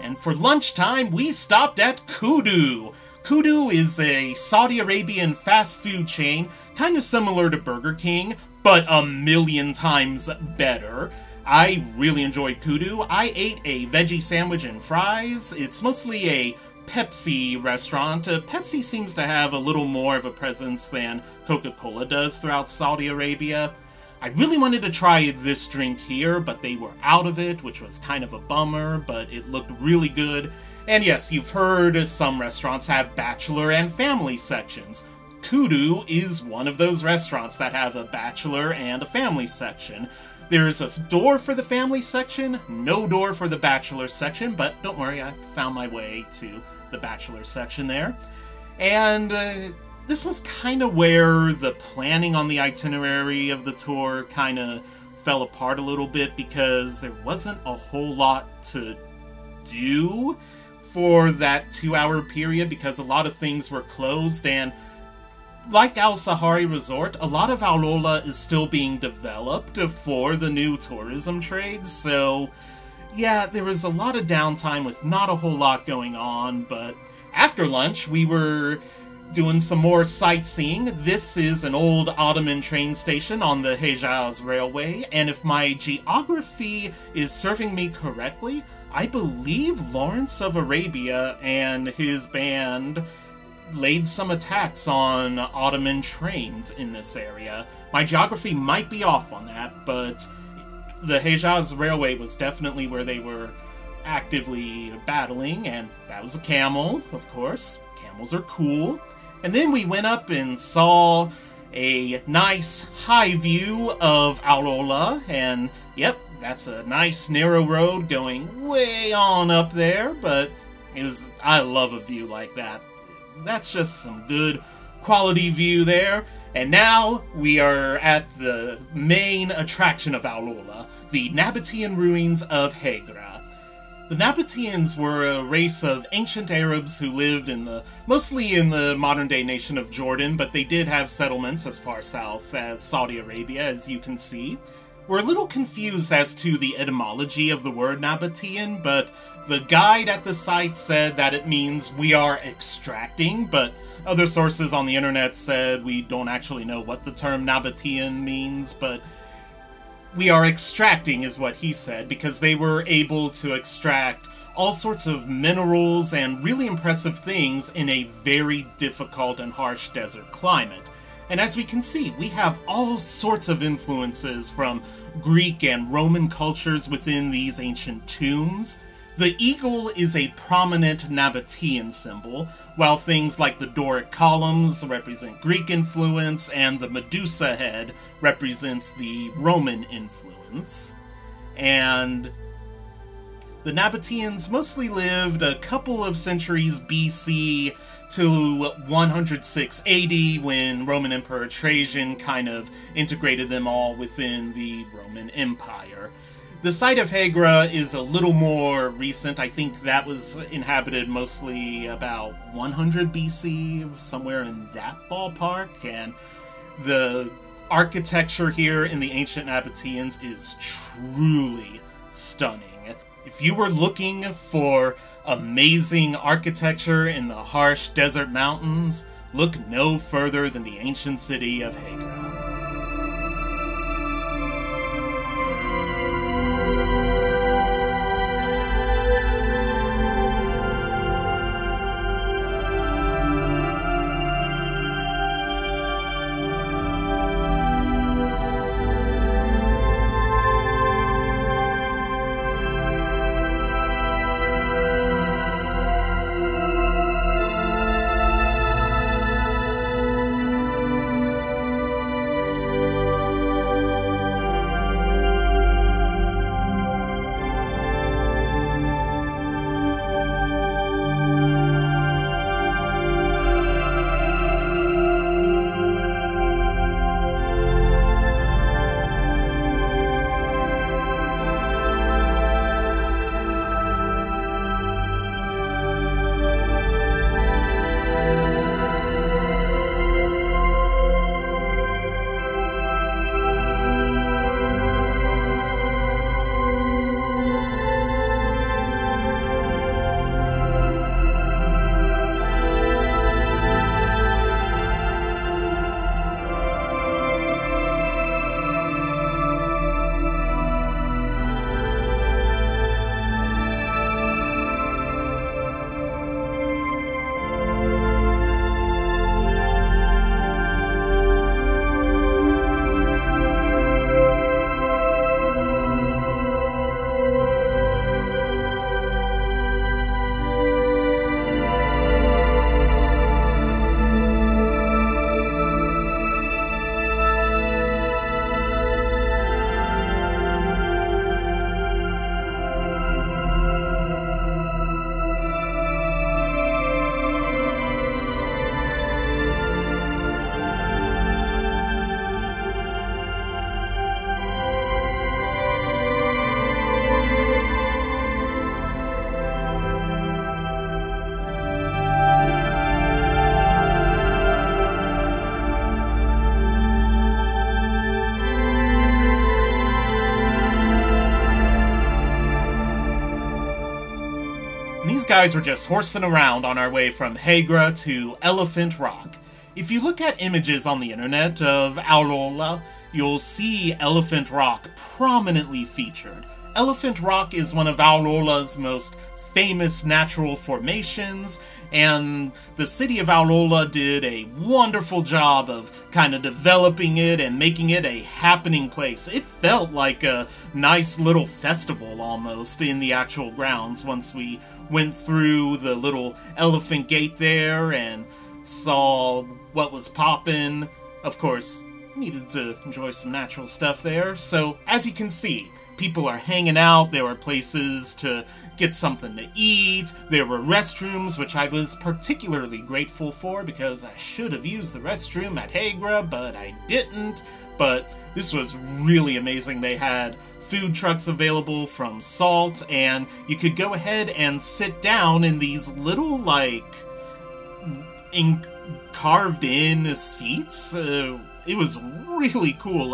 And for lunchtime, we stopped at Kudu. Kudu is a Saudi Arabian fast food chain, kind of similar to Burger King, but a million times better. I really enjoyed Kudu. I ate a veggie sandwich and fries. It's mostly a Pepsi restaurant. Pepsi seems to have a little more of a presence than Coca-Cola does throughout Saudi Arabia. I really wanted to try this drink here, but they were out of it, which was kind of a bummer, but it looked really good. And yes, you've heard some restaurants have bachelor and family sections. Kudu is one of those restaurants that have a bachelor and a family section. There's a door for the family section, no door for the bachelor section, but don't worry, I found my way to the bachelor section there. And this was kind of where the planning on the itinerary of the tour kind of fell apart a little bit, because there wasn't a whole lot to do for that 2-hour period, because a lot of things were closed, and like Al Sahari Resort, a lot of Aurora is still being developed for the new tourism trade, so yeah, there was a lot of downtime with not a whole lot going on. But after lunch, we were doing some more sightseeing. This is an old Ottoman train station on the Hejaz Railway, and if my geography is serving me correctly, I believe Lawrence of Arabia and his band laid some attacks on Ottoman trains in this area. My geography might be off on that, but the Hejaz Railway was definitely where they were actively battling, and that was a camel, of course. Camels are cool. And then we went up and saw a nice high view of Aurora, and yep, that's a nice narrow road going way on up there, but I love a view like that. That's just some good quality view there. And now we are at the main attraction of Aurora, the Nabatean ruins of Hegra. The Nabateans were a race of ancient Arabs who lived mostly in the modern-day nation of Jordan, but they did have settlements as far south as Saudi Arabia, as you can see. We're a little confused as to the etymology of the word Nabatean, but the guide at the site said that it means we are extracting, but other sources on the internet said we don't actually know what the term Nabatean means, but we are extracting is what he said, because they were able to extract all sorts of minerals and really impressive things in a very difficult and harsh desert climate. And as we can see, we have all sorts of influences from Greek and Roman cultures within these ancient tombs. The eagle is a prominent Nabatean symbol, while things like the Doric columns represent Greek influence, and the Medusa head represents the Roman influence. And The Nabateans mostly lived a couple of centuries BC to 106 AD, when Roman Emperor Trajan kind of integrated them all within the Roman Empire. The site of Hegra is a little more recent. I think that was inhabited mostly about 100 BC, somewhere in that ballpark, and the architecture here in the ancient Nabateans is truly stunning. If you were looking for amazing architecture in the harsh desert mountains, look no further than the ancient city of Hegra. Guys were just horsing around on our way from Hegra to Elephant Rock. If you look at images on the internet of Aurora, you'll see Elephant Rock prominently featured. Elephant Rock is one of Aurora's most famous natural formations, and the city of Aurora did a wonderful job of kind of developing it and making it a happening place. It felt like a nice little festival almost in the actual grounds once we went through the little elephant gate there and saw what was poppin'. Of course, needed to enjoy some natural stuff there. So, as you can see, people are hanging out, there were places to get something to eat, there were restrooms, which I was particularly grateful for because I should have used the restroom at Hegra, but I didn't. But this was really amazing. They had food trucks available from Salt, and you could go ahead and sit down in these little, like, carved in seats. It was really cool.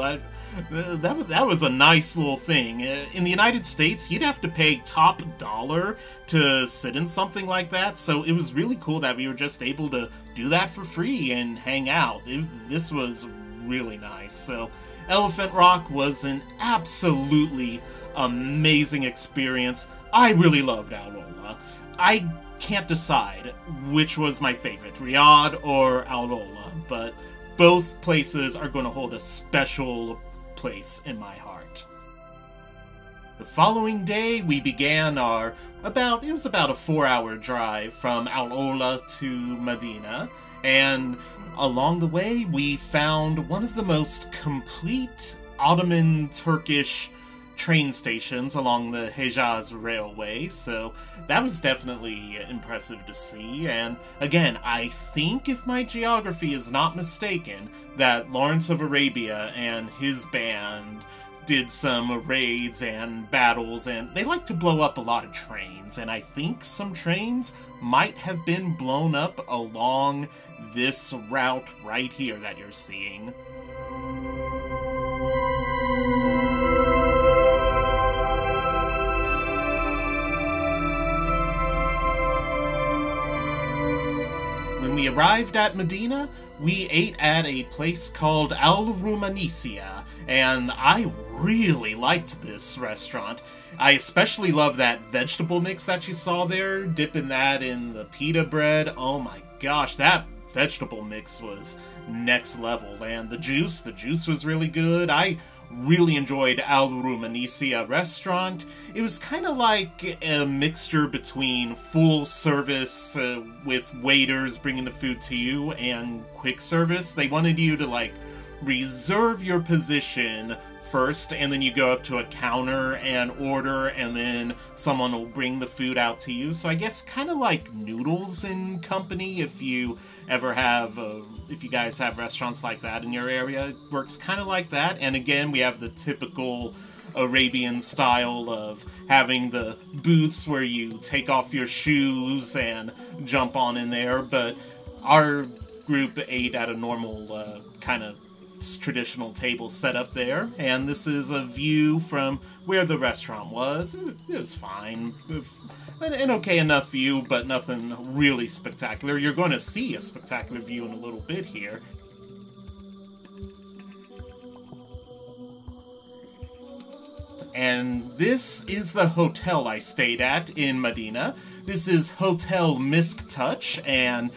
That was a nice little thing. In the United States, you'd have to pay top dollar to sit in something like that, so it was really cool that we were just able to do that for free and hang out. This was really nice. So Elephant Rock was an absolutely amazing experience. I really loved Aurora. I can't decide which was my favorite, Riyadh or Aurora, but both places are going to hold a special place in my heart. The following day, we began our about a 4-hour drive from Aurora to Madinah, and along the way, we found one of the most complete Ottoman Turkish train stations along the Hejaz Railway, so that was definitely impressive to see. And again, I think, if my geography is not mistaken, that Lawrence of Arabia and his band did some raids and battles, and they like to blow up a lot of trains, and I think some trains might have been blown up along this route right here that you're seeing. When we arrived at Medina, we ate at a place called Al Rumanisia, and I really liked this restaurant. I especially love that vegetable mix that you saw there, dipping that in the pita bread. Oh my gosh, that vegetable mix was next level, and the juice was really good. I really enjoyed Al Rumanisia restaurant. It was kind of like a mixture between full service with waiters bringing the food to you and quick service. They wanted you to like reserve your position first, and then you go up to a counter and order, and then someone will bring the food out to you. So I guess kind of like Noodles and Company, if you ever have, if you guys have restaurants like that in your area, it works kind of like that. And again, we have the typical Arabian style of having the booths where you take off your shoes and jump on in there, but our group ate at a normal kind of traditional table set up there, and this is a view from where the restaurant was. It was fine. An okay enough view, but nothing really spectacular. You're going to see a spectacular view in a little bit here. And this is the hotel I stayed at in Medina. This is Hotel Misk Touch, and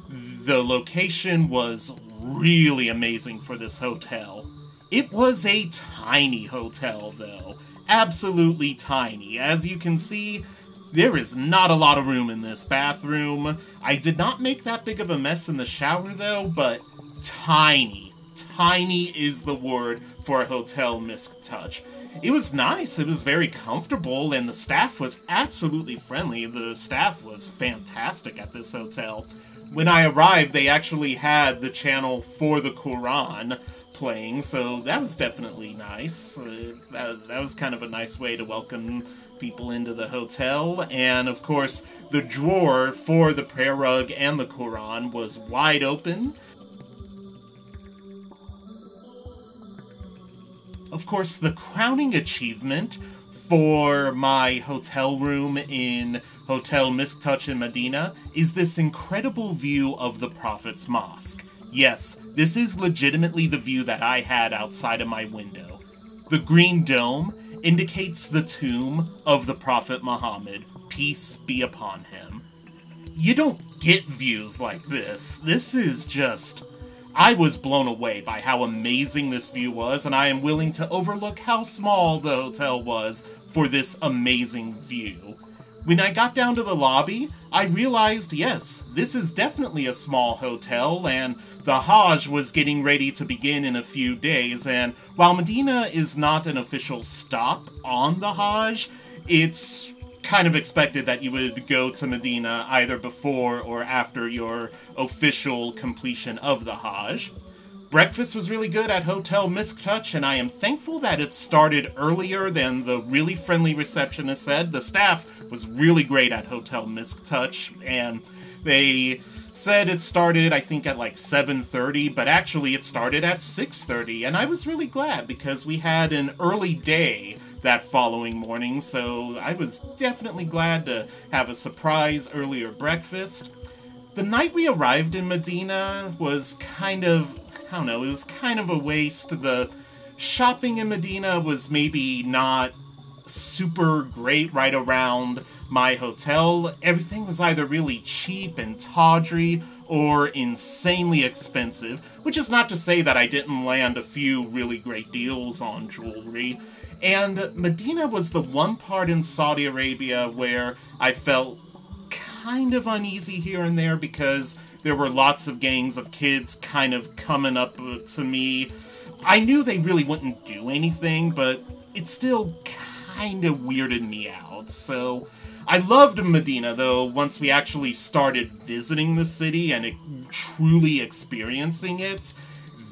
the location was really amazing for this hotel. It was a tiny hotel, though. Absolutely tiny. As you can see, there is not a lot of room in this bathroom. I did not make that big of a mess in the shower, though, but tiny. Tiny is the word for a Hotel Misk Touch. It was nice, it was very comfortable, and the staff was absolutely friendly. The staff was fantastic at this hotel. When I arrived, they actually had the channel for the Quran playing, so that was definitely nice. That was kind of a nice way to welcome people into the hotel. And of course, the drawer for the prayer rug and the Quran was wide open. Of course, the crowning achievement for my hotel room in Hotel Misk Touch in Medina is this incredible view of the Prophet's Mosque. Yes, this is legitimately the view that I had outside of my window. The green dome indicates the tomb of the Prophet Muhammad, peace be upon him. You don't get views like this. This is just... I was blown away by how amazing this view was, and I am willing to overlook how small the hotel was for this amazing view. When I got down to the lobby, I realized, yes, this is definitely a small hotel, and the Hajj was getting ready to begin in a few days, and while Medina is not an official stop on the Hajj, it's kind of expected that you would go to Medina either before or after your official completion of the Hajj. Breakfast was really good at Hotel Misk Touch, and I am thankful that it started earlier than the really friendly receptionist said. The staff was really great at Hotel Misk Touch, and they said it started, I think, at like 7:30, but actually it started at 6:30, and I was really glad because we had an early day that following morning, so I was definitely glad to have a surprise earlier breakfast. The night we arrived in Medina was kind of, I don't know, it was kind of a waste. The shopping in Medina was maybe not super great right around my hotel. Everything was either really cheap and tawdry or insanely expensive, which is not to say that I didn't land a few really great deals on jewelry. And Medina was the one part in Saudi Arabia where I felt kind of uneasy here and there because there were lots of gangs of kids kind of coming up to me. I knew they really wouldn't do anything, but it still kind of weirded me out. So I loved Medina, though, once we actually started visiting the city and truly experiencing it.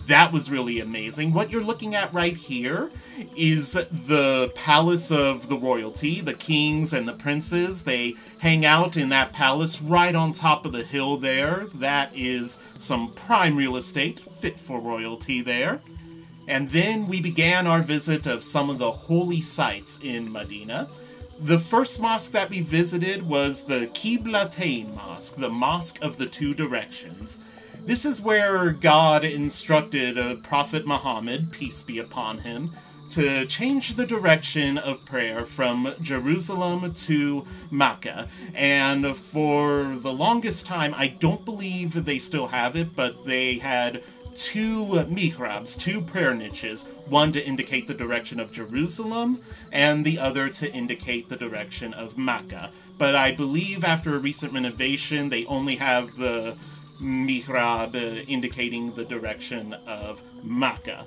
That was really amazing. What you're looking at right here is the palace of the royalty. The kings and the princes, they hang out in that palace right on top of the hill there. That is some prime real estate fit for royalty there. And then we began our visit of some of the holy sites in Medina. The first mosque that we visited was the Qiblatain Mosque, the Mosque of the Two Directions. This is where God instructed Prophet Muhammad, peace be upon him, to change the direction of prayer from Jerusalem to Mecca. And for the longest time, I don't believe they still have it, but they had two mihrabs, two prayer niches, one to indicate the direction of Jerusalem, and the other to indicate the direction of Mecca. But I believe after a recent renovation, they only have the mihrab indicating the direction of Mecca.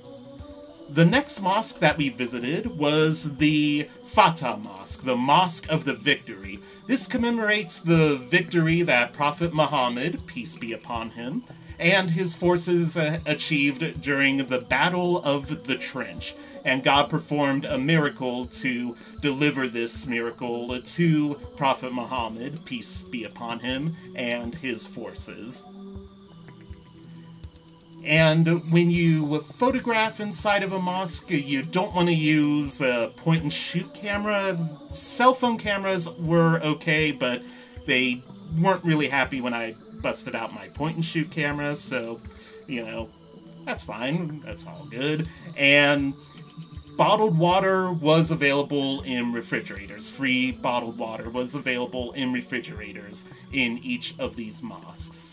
The next mosque that we visited was the Fatah Mosque, the Mosque of the Victory. This commemorates the victory that Prophet Muhammad, peace be upon him, and his forces achieved during the Battle of the Trench. And God performed a miracle to deliver this miracle to Prophet Muhammad, peace be upon him, and his forces. And when you photograph inside of a mosque, you don't want to use a point-and-shoot camera. Cell phone cameras were okay, but they weren't really happy when I busted out my point-and-shoot camera, so, you know, that's fine. That's all good. And bottled water was available in refrigerators. Free bottled water was available in refrigerators in each of these mosques.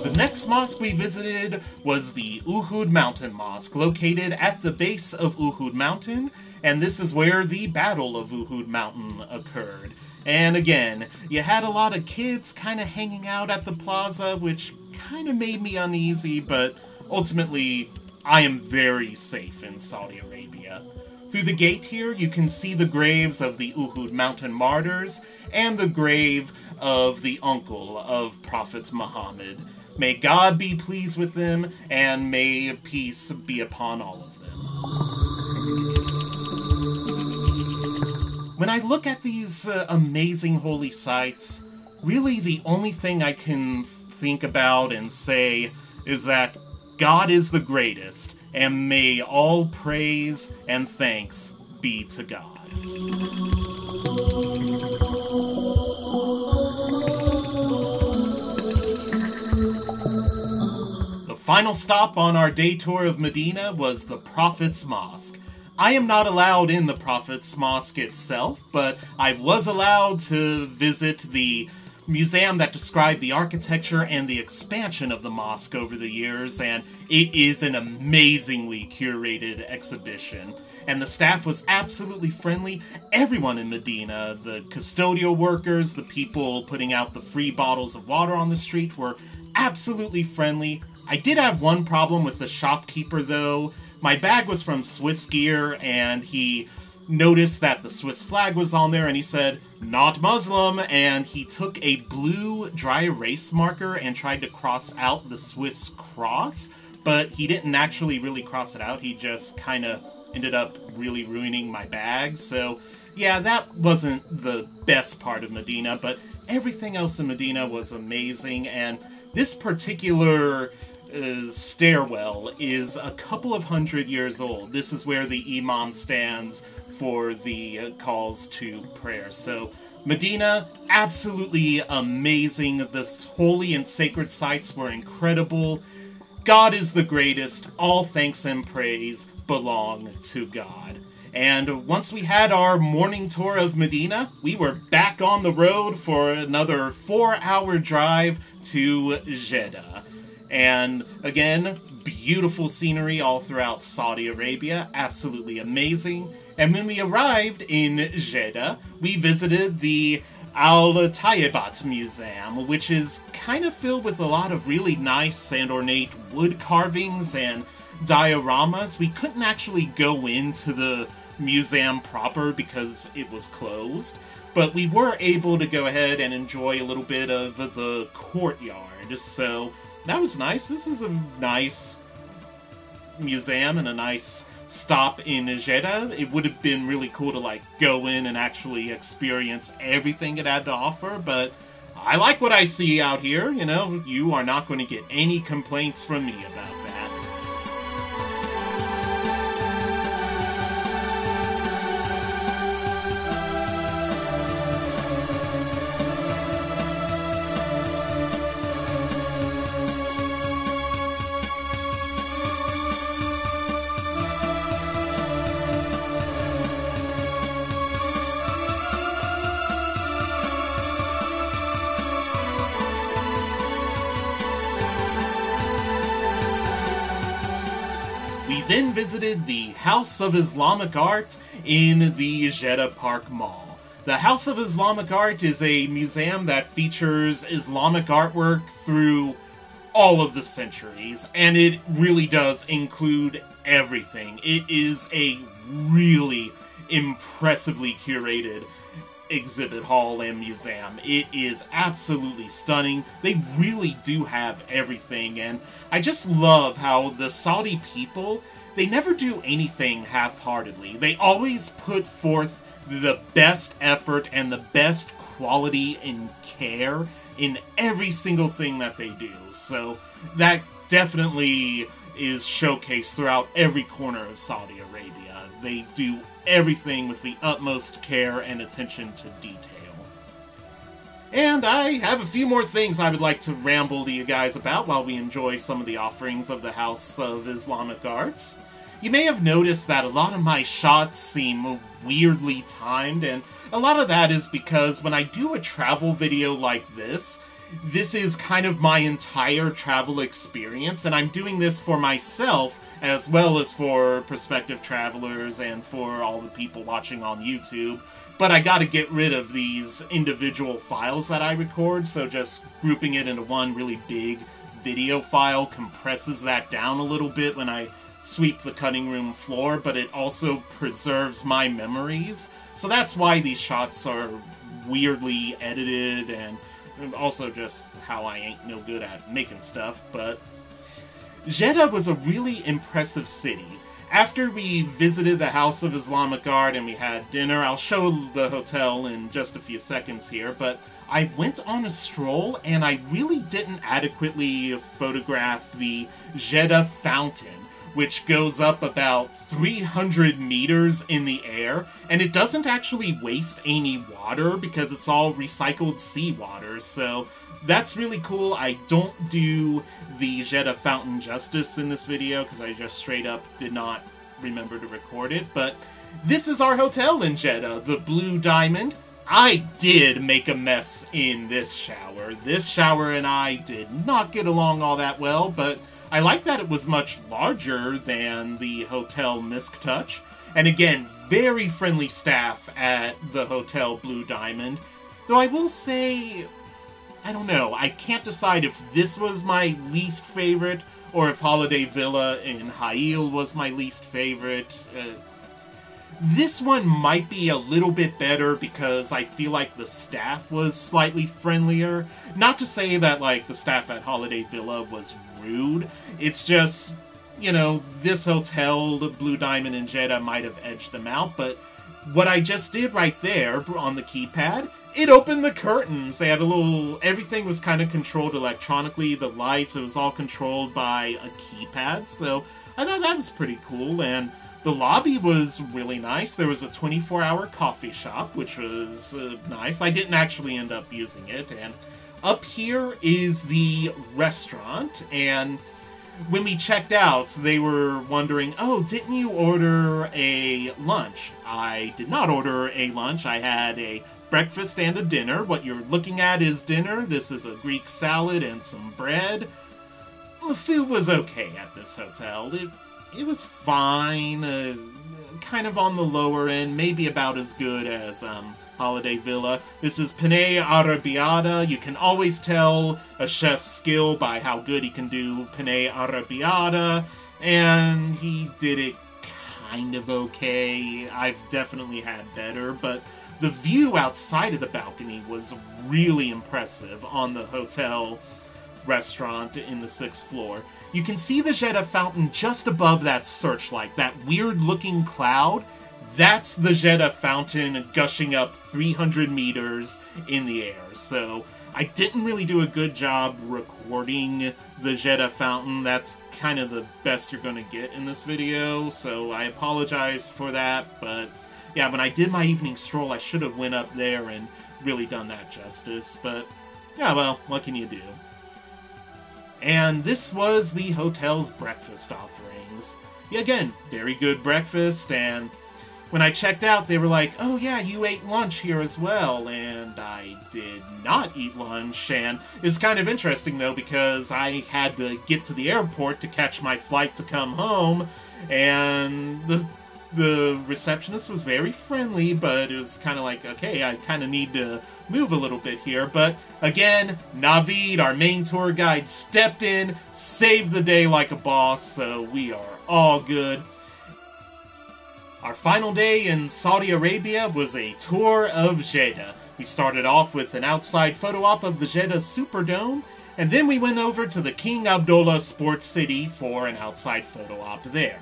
The next mosque we visited was the Uhud Mountain Mosque, located at the base of Uhud Mountain, and this is where the Battle of Uhud Mountain occurred. And again, you had a lot of kids kind of hanging out at the plaza, which kind of made me uneasy, but ultimately, I am very safe in Saudi Arabia. Through the gate here, you can see the graves of the Uhud Mountain martyrs, and the grave of the uncle of Prophet Muhammad. May God be pleased with them, and may peace be upon all of them. When I look at these amazing holy sites, really the only thing I can think about and say is that God is the greatest, and may all praise and thanks be to God. The final stop on our day tour of Medina was the Prophet's Mosque. I am not allowed in the Prophet's Mosque itself, but I was allowed to visit the museum that described the architecture and the expansion of the mosque over the years, and it is an amazingly curated exhibition. And the staff was absolutely friendly. Everyone in Medina, the custodial workers, the people putting out the free bottles of water on the street, were absolutely friendly. I did have one problem with the shopkeeper, though. My bag was from Swiss Gear, and he noticed that the Swiss flag was on there, and he said, "Not Muslim," and he took a blue dry erase marker and tried to cross out the Swiss cross, but he didn't actually really cross it out. He just kind of ended up really ruining my bag. So yeah, that wasn't the best part of Medina, but everything else in Medina was amazing. And this particular stairwell is a couple of 100 years old. This is where the imam stands for the calls to prayer. So Medina, absolutely amazing. The holy and sacred sites were incredible. God is the greatest. All thanks and praise belong to God. And once we had our morning tour of Medina, we were back on the road for another 4-hour drive to Jeddah. And again, beautiful scenery all throughout Saudi Arabia, absolutely amazing. And when we arrived in Jeddah, we visited the Al-Tayyibat Museum, which is kind of filled with a lot of really nice and ornate wood carvings and dioramas. We couldn't actually go into the museum proper because it was closed, but we were able to go ahead and enjoy a little bit of the courtyard, so that was nice. This is a nice museum and a nice stop in Jeddah. It would have been really cool to like go in and actually experience everything it had to offer, but I like what I see out here. You know, you are not going to get any complaints from me about that. We then visited the House of Islamic Art in the Jeddah Park Mall. The House of Islamic Art is a museum that features Islamic artwork through all of the centuries, and it really does include everything. It is a really impressively curated exhibit hall and museum. It is absolutely stunning. They really do have everything, and I just love how the Saudi people, they never do anything half-heartedly. They always put forth the best effort and the best quality and care in every single thing that they do. So that definitely is showcased throughout every corner of Saudi Arabia. They do everything with the utmost care and attention to detail. And I have a few more things I would like to ramble to you guys about while we enjoy some of the offerings of the House of Islamic Arts. You may have noticed that a lot of my shots seem weirdly timed, and a lot of that is because when I do a travel video like this is kind of my entire travel experience, and I'm doing this for myself as well as for prospective travelers and for all the people watching on YouTube. But I gotta get rid of these individual files that I record, so just grouping it into one really big video file compresses that down a little bit when I sweep the cutting room floor, but it also preserves my memories. So that's why these shots are weirdly edited, and also just how I ain't no good at making stuff. But Jeddah was a really impressive city. After we visited the House of Islamic Art and we had dinner, I'll show the hotel in just a few seconds here, but I went on a stroll and I really didn't adequately photograph the Jeddah Fountain, which goes up about 300 meters in the air, and it doesn't actually waste any water because it's all recycled seawater, so that's really cool. I don't do the Jeddah Fountain justice in this video because I just straight up did not remember to record it, but this is our hotel in Jeddah, the Blue Diamond. I did make a mess in this shower. This shower and I did not get along all that well, but I like that it was much larger than the Hotel Misk Touch. And again, very friendly staff at the Hotel Blue Diamond. Though I will say, I don't know, I can't decide if this was my least favorite or if Holiday Villa in Hail was my least favorite. This one might be a little bit better because I feel like the staff was slightly friendlier. Not to say that, like, the staff at Holiday Villa was rude. It's just, you know, this hotel, the Blue Diamond in Jeddah, might have edged them out, but what I just did right there on the keypad, it opened the curtains. They had a little, everything was kind of controlled electronically, the lights, it was all controlled by a keypad, so I thought that was pretty cool. And the lobby was really nice. There was a 24-hour coffee shop, which was nice. I didn't actually end up using it. And up here is the restaurant, and when we checked out, they were wondering, oh, didn't you order a lunch? I did not order a lunch. I had a breakfast and a dinner. What you're looking at is dinner. This is a Greek salad and some bread. The food was okay at this hotel. It was fine, kind of on the lower end, maybe about as good as Holiday Villa. This is penne arrabbiata. You can always tell a chef's skill by how good he can do penne arrabbiata, and he did it kind of okay. I've definitely had better, but the view outside of the balcony was really impressive on the hotel restaurant in the 6th floor. You can see the Jeddah fountain just above that searchlight, that weird-looking cloud. That's the Jeddah fountain gushing up 300 meters in the air. So I didn't really do a good job recording the Jeddah fountain. That's kind of the best you're going to get in this video, so I apologize for that. But yeah, when I did my evening stroll, I should have went up there and really done that justice. But yeah, well, what can you do? And this was the hotel's breakfast offerings. Yeah, again, very good breakfast, and when I checked out, they were like, oh yeah, you ate lunch here as well, and I did not eat lunch, and it's kind of interesting, though, because I had to get to the airport to catch my flight to come home, and the receptionist was very friendly, but it was kind of like, okay, I kind of need to move a little bit here. But again, Naveed, our main tour guide, stepped in, saved the day like a boss, so we are all good. Our final day in Saudi Arabia was a tour of Jeddah. We started off with an outside photo op of the Jeddah Superdome, and then we went over to the King Abdullah Sports City for an outside photo op there.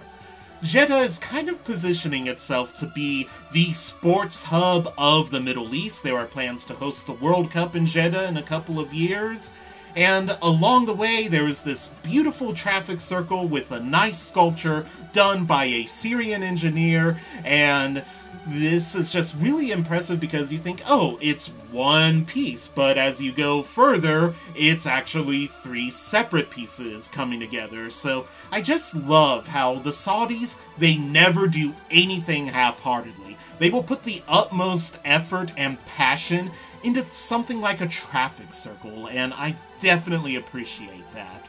Jeddah is kind of positioning itself to be the sports hub of the Middle East. There are plans to host the World Cup in Jeddah in a couple of years. And along the way, there is this beautiful traffic circle with a nice sculpture done by a Syrian engineer. And this is just really impressive because you think, oh, it's one piece. But as you go further, it's actually 3 separate pieces coming together. So I just love how the Saudis, they never do anything half-heartedly. They will put the utmost effort and passion into something like a traffic circle, and I definitely appreciate that.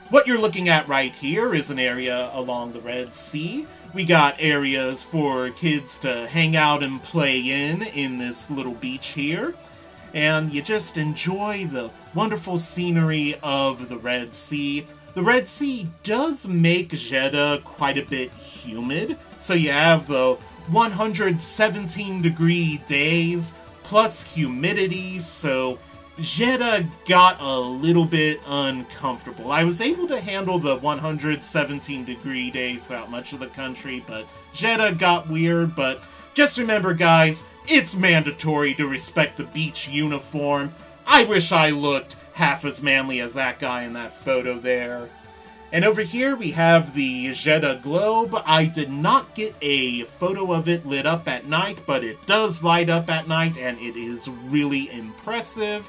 What you're looking at right here is an area along the Red Sea. We got areas for kids to hang out and play in this little beach here. And you just enjoy the wonderful scenery of the Red Sea. The Red Sea does make Jeddah quite a bit humid. So you have the 117-degree days plus humidity, so Jeddah got a little bit uncomfortable. I was able to handle the 117-degree days throughout much of the country, but Jeddah got weird. But just remember, guys, it's mandatory to respect the beach uniform. I wish I looked half as manly as that guy in that photo there. And over here we have the Jeddah Globe. I did not get a photo of it lit up at night, but it does light up at night, and it is really impressive.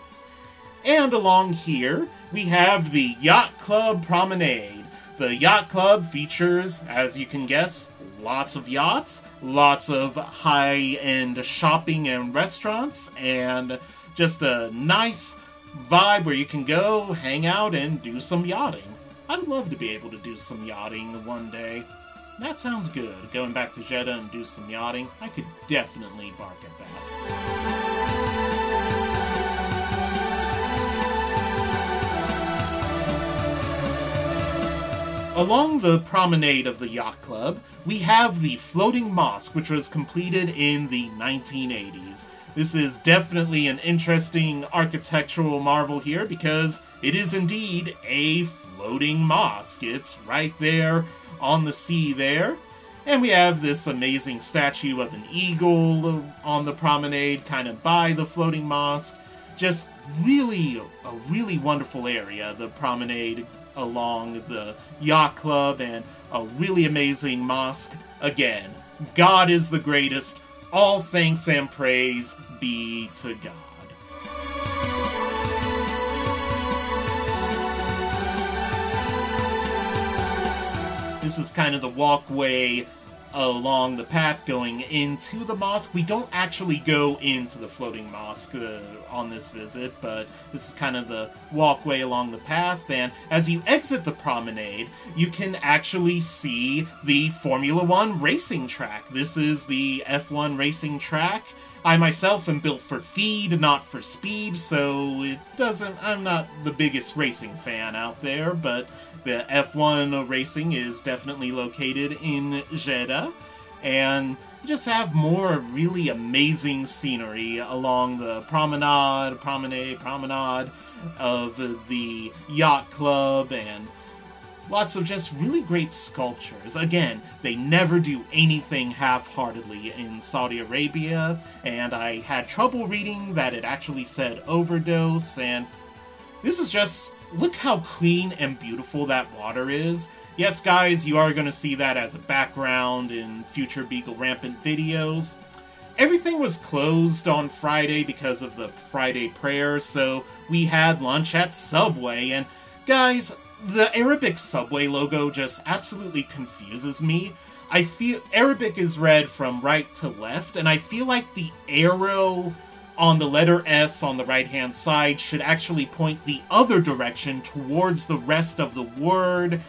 And along here, we have the Yacht Club Promenade. The Yacht Club features, as you can guess, lots of yachts, lots of high-end shopping and restaurants, and just a nice vibe where you can go, hang out, and do some yachting. I'd love to be able to do some yachting one day. That sounds good. Going back to Jeddah and do some yachting, I could definitely bark at that. Along the promenade of the Yacht Club, we have the floating mosque, which was completed in the 1980s. This is definitely an interesting architectural marvel here because it is indeed a floating mosque. It's right there on the sea there. And we have this amazing statue of an eagle on the promenade, kind of by the floating mosque. Just really, a really wonderful area, the promenade along the Yacht Club, and a really amazing mosque. Again, God is the greatest. All thanks and praise be to God. This is kind of the walkway along the path going into the mosque. We don't actually go into the floating mosque on this visit, but this is kind of the walkway along the path, and as you exit the promenade, you can actually see the Formula One racing track. This is the F1 racing track. I myself am built for feed, not for speed, so I'm not the biggest racing fan out there, but the F1 racing is definitely located in Jeddah, and you just have more really amazing scenery along the promenade of the yacht club, and lots of just really great sculptures. Again, they never do anything half-heartedly in Saudi Arabia, and I had trouble reading that it actually said overdose, and this is just, look how clean and beautiful that water is. Yes, guys, you are going to see that as a background in future Beagle Rampant videos. Everything was closed on Friday because of the Friday prayer, so we had lunch at Subway, and guys, the Arabic Subway logo just absolutely confuses me. I feel Arabic is read from right to left, and I feel like the arrow on the letter S on the right-hand side should actually point the other direction towards the rest of the word,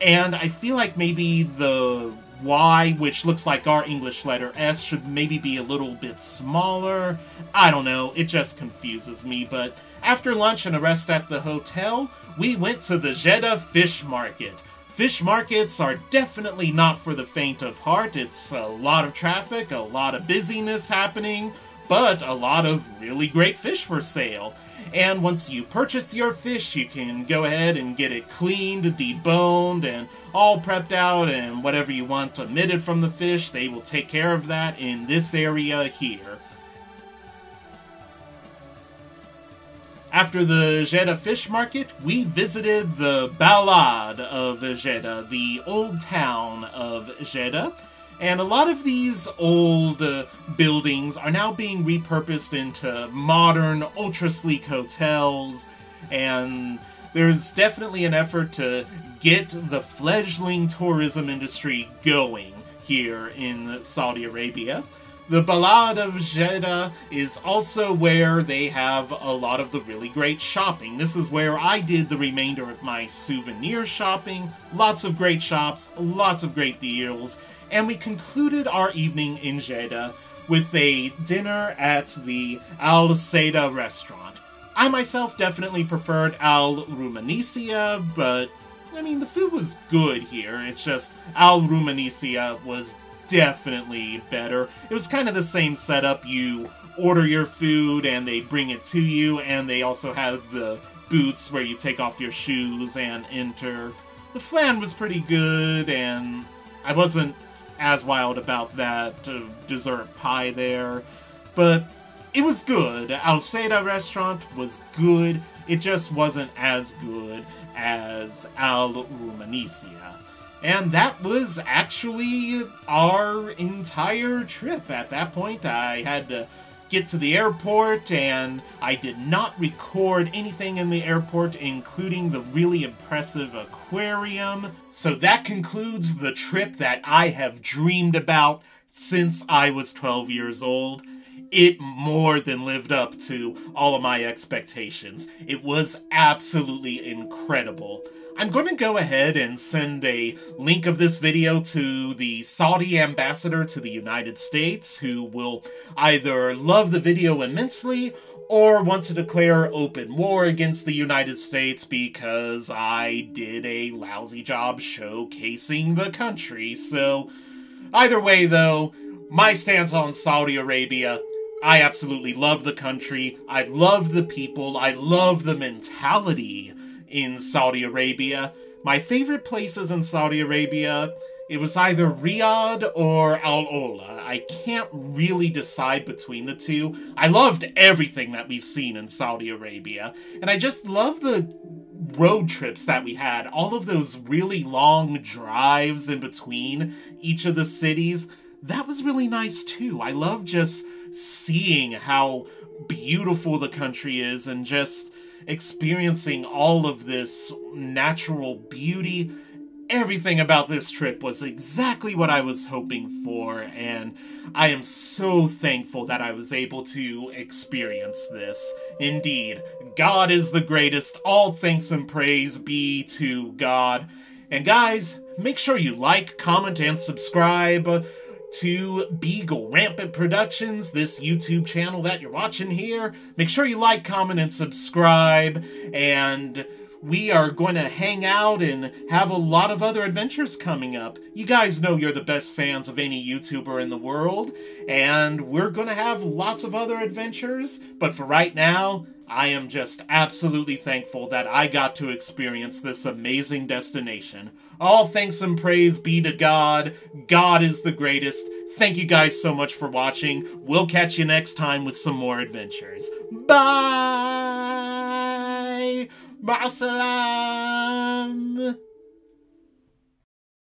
and I feel like maybe the Y, which looks like our English letter S, should maybe be a little bit smaller. I don't know, it just confuses me, but after lunch and a rest at the hotel, we went to the Jeddah Fish Market. Fish markets are definitely not for the faint of heart. It's a lot of traffic, a lot of busyness happening, but a lot of really great fish for sale. And once you purchase your fish, you can go ahead and get it cleaned, deboned, and all prepped out, and whatever you want omitted from the fish, they will take care of that in this area here. After the Jeddah Fish Market, we visited the Balad of Jeddah, the old town of Jeddah. And a lot of these old buildings are now being repurposed into modern, ultra-sleek hotels, and there's definitely an effort to get the fledgling tourism industry going here in Saudi Arabia. The Balad of Jeddah is also where they have a lot of the really great shopping. This is where I did the remainder of my souvenir shopping. Lots of great shops, lots of great deals. And we concluded our evening in Jeddah with a dinner at the Al Saida restaurant. I myself definitely preferred Al Rumanisia, but I mean, the food was good here. It's just Al Rumanisia was definitely better. It was kind of the same setup. You order your food and they bring it to you, and they also have the booths where you take off your shoes and enter. The flan was pretty good, and I wasn't as wild about that dessert pie there, but it was good. Al Saida restaurant was good. It just wasn't as good as Al Rumanisia. And that was actually our entire trip. At that point, I had to get to the airport, and I did not record anything in the airport, including the really impressive aquarium. So that concludes the trip that I have dreamed about since I was 12 years old. It more than lived up to all of my expectations. It was absolutely incredible. I'm going to go ahead and send a link of this video to the Saudi ambassador to the United States, who will either love the video immensely or want to declare open war against the United States because I did a lousy job showcasing the country. So, either way though, my stance on Saudi Arabia: I absolutely love the country, I love the people, I love the mentality in Saudi Arabia. My favorite places in Saudi Arabia, it was either Riyadh or Al Ola. I can't really decide between the two. I loved everything that we've seen in Saudi Arabia, and I just love the road trips that we had. All of those really long drives in between each of the cities. That was really nice too. I love just seeing how beautiful the country is and just experiencing all of this natural beauty. everything about this trip was exactly what I was hoping for, and I am so thankful that I was able to experience this. Indeed, God is the greatest. All thanks and praise be to God. And guys, make sure you like, comment, and subscribe to Beagle Rampant Productions, this YouTube channel that you're watching here. Make sure you like, comment, and subscribe, and we are going to hang out and have a lot of other adventures coming up. You guys know you're the best fans of any YouTuber in the world, and we're going to have lots of other adventures, but for right now, I am just absolutely thankful that I got to experience this amazing destination. All thanks and praise be to God. God is the greatest. Thank you guys so much for watching. We'll catch you next time with some more adventures. Bye! Ma'asalam!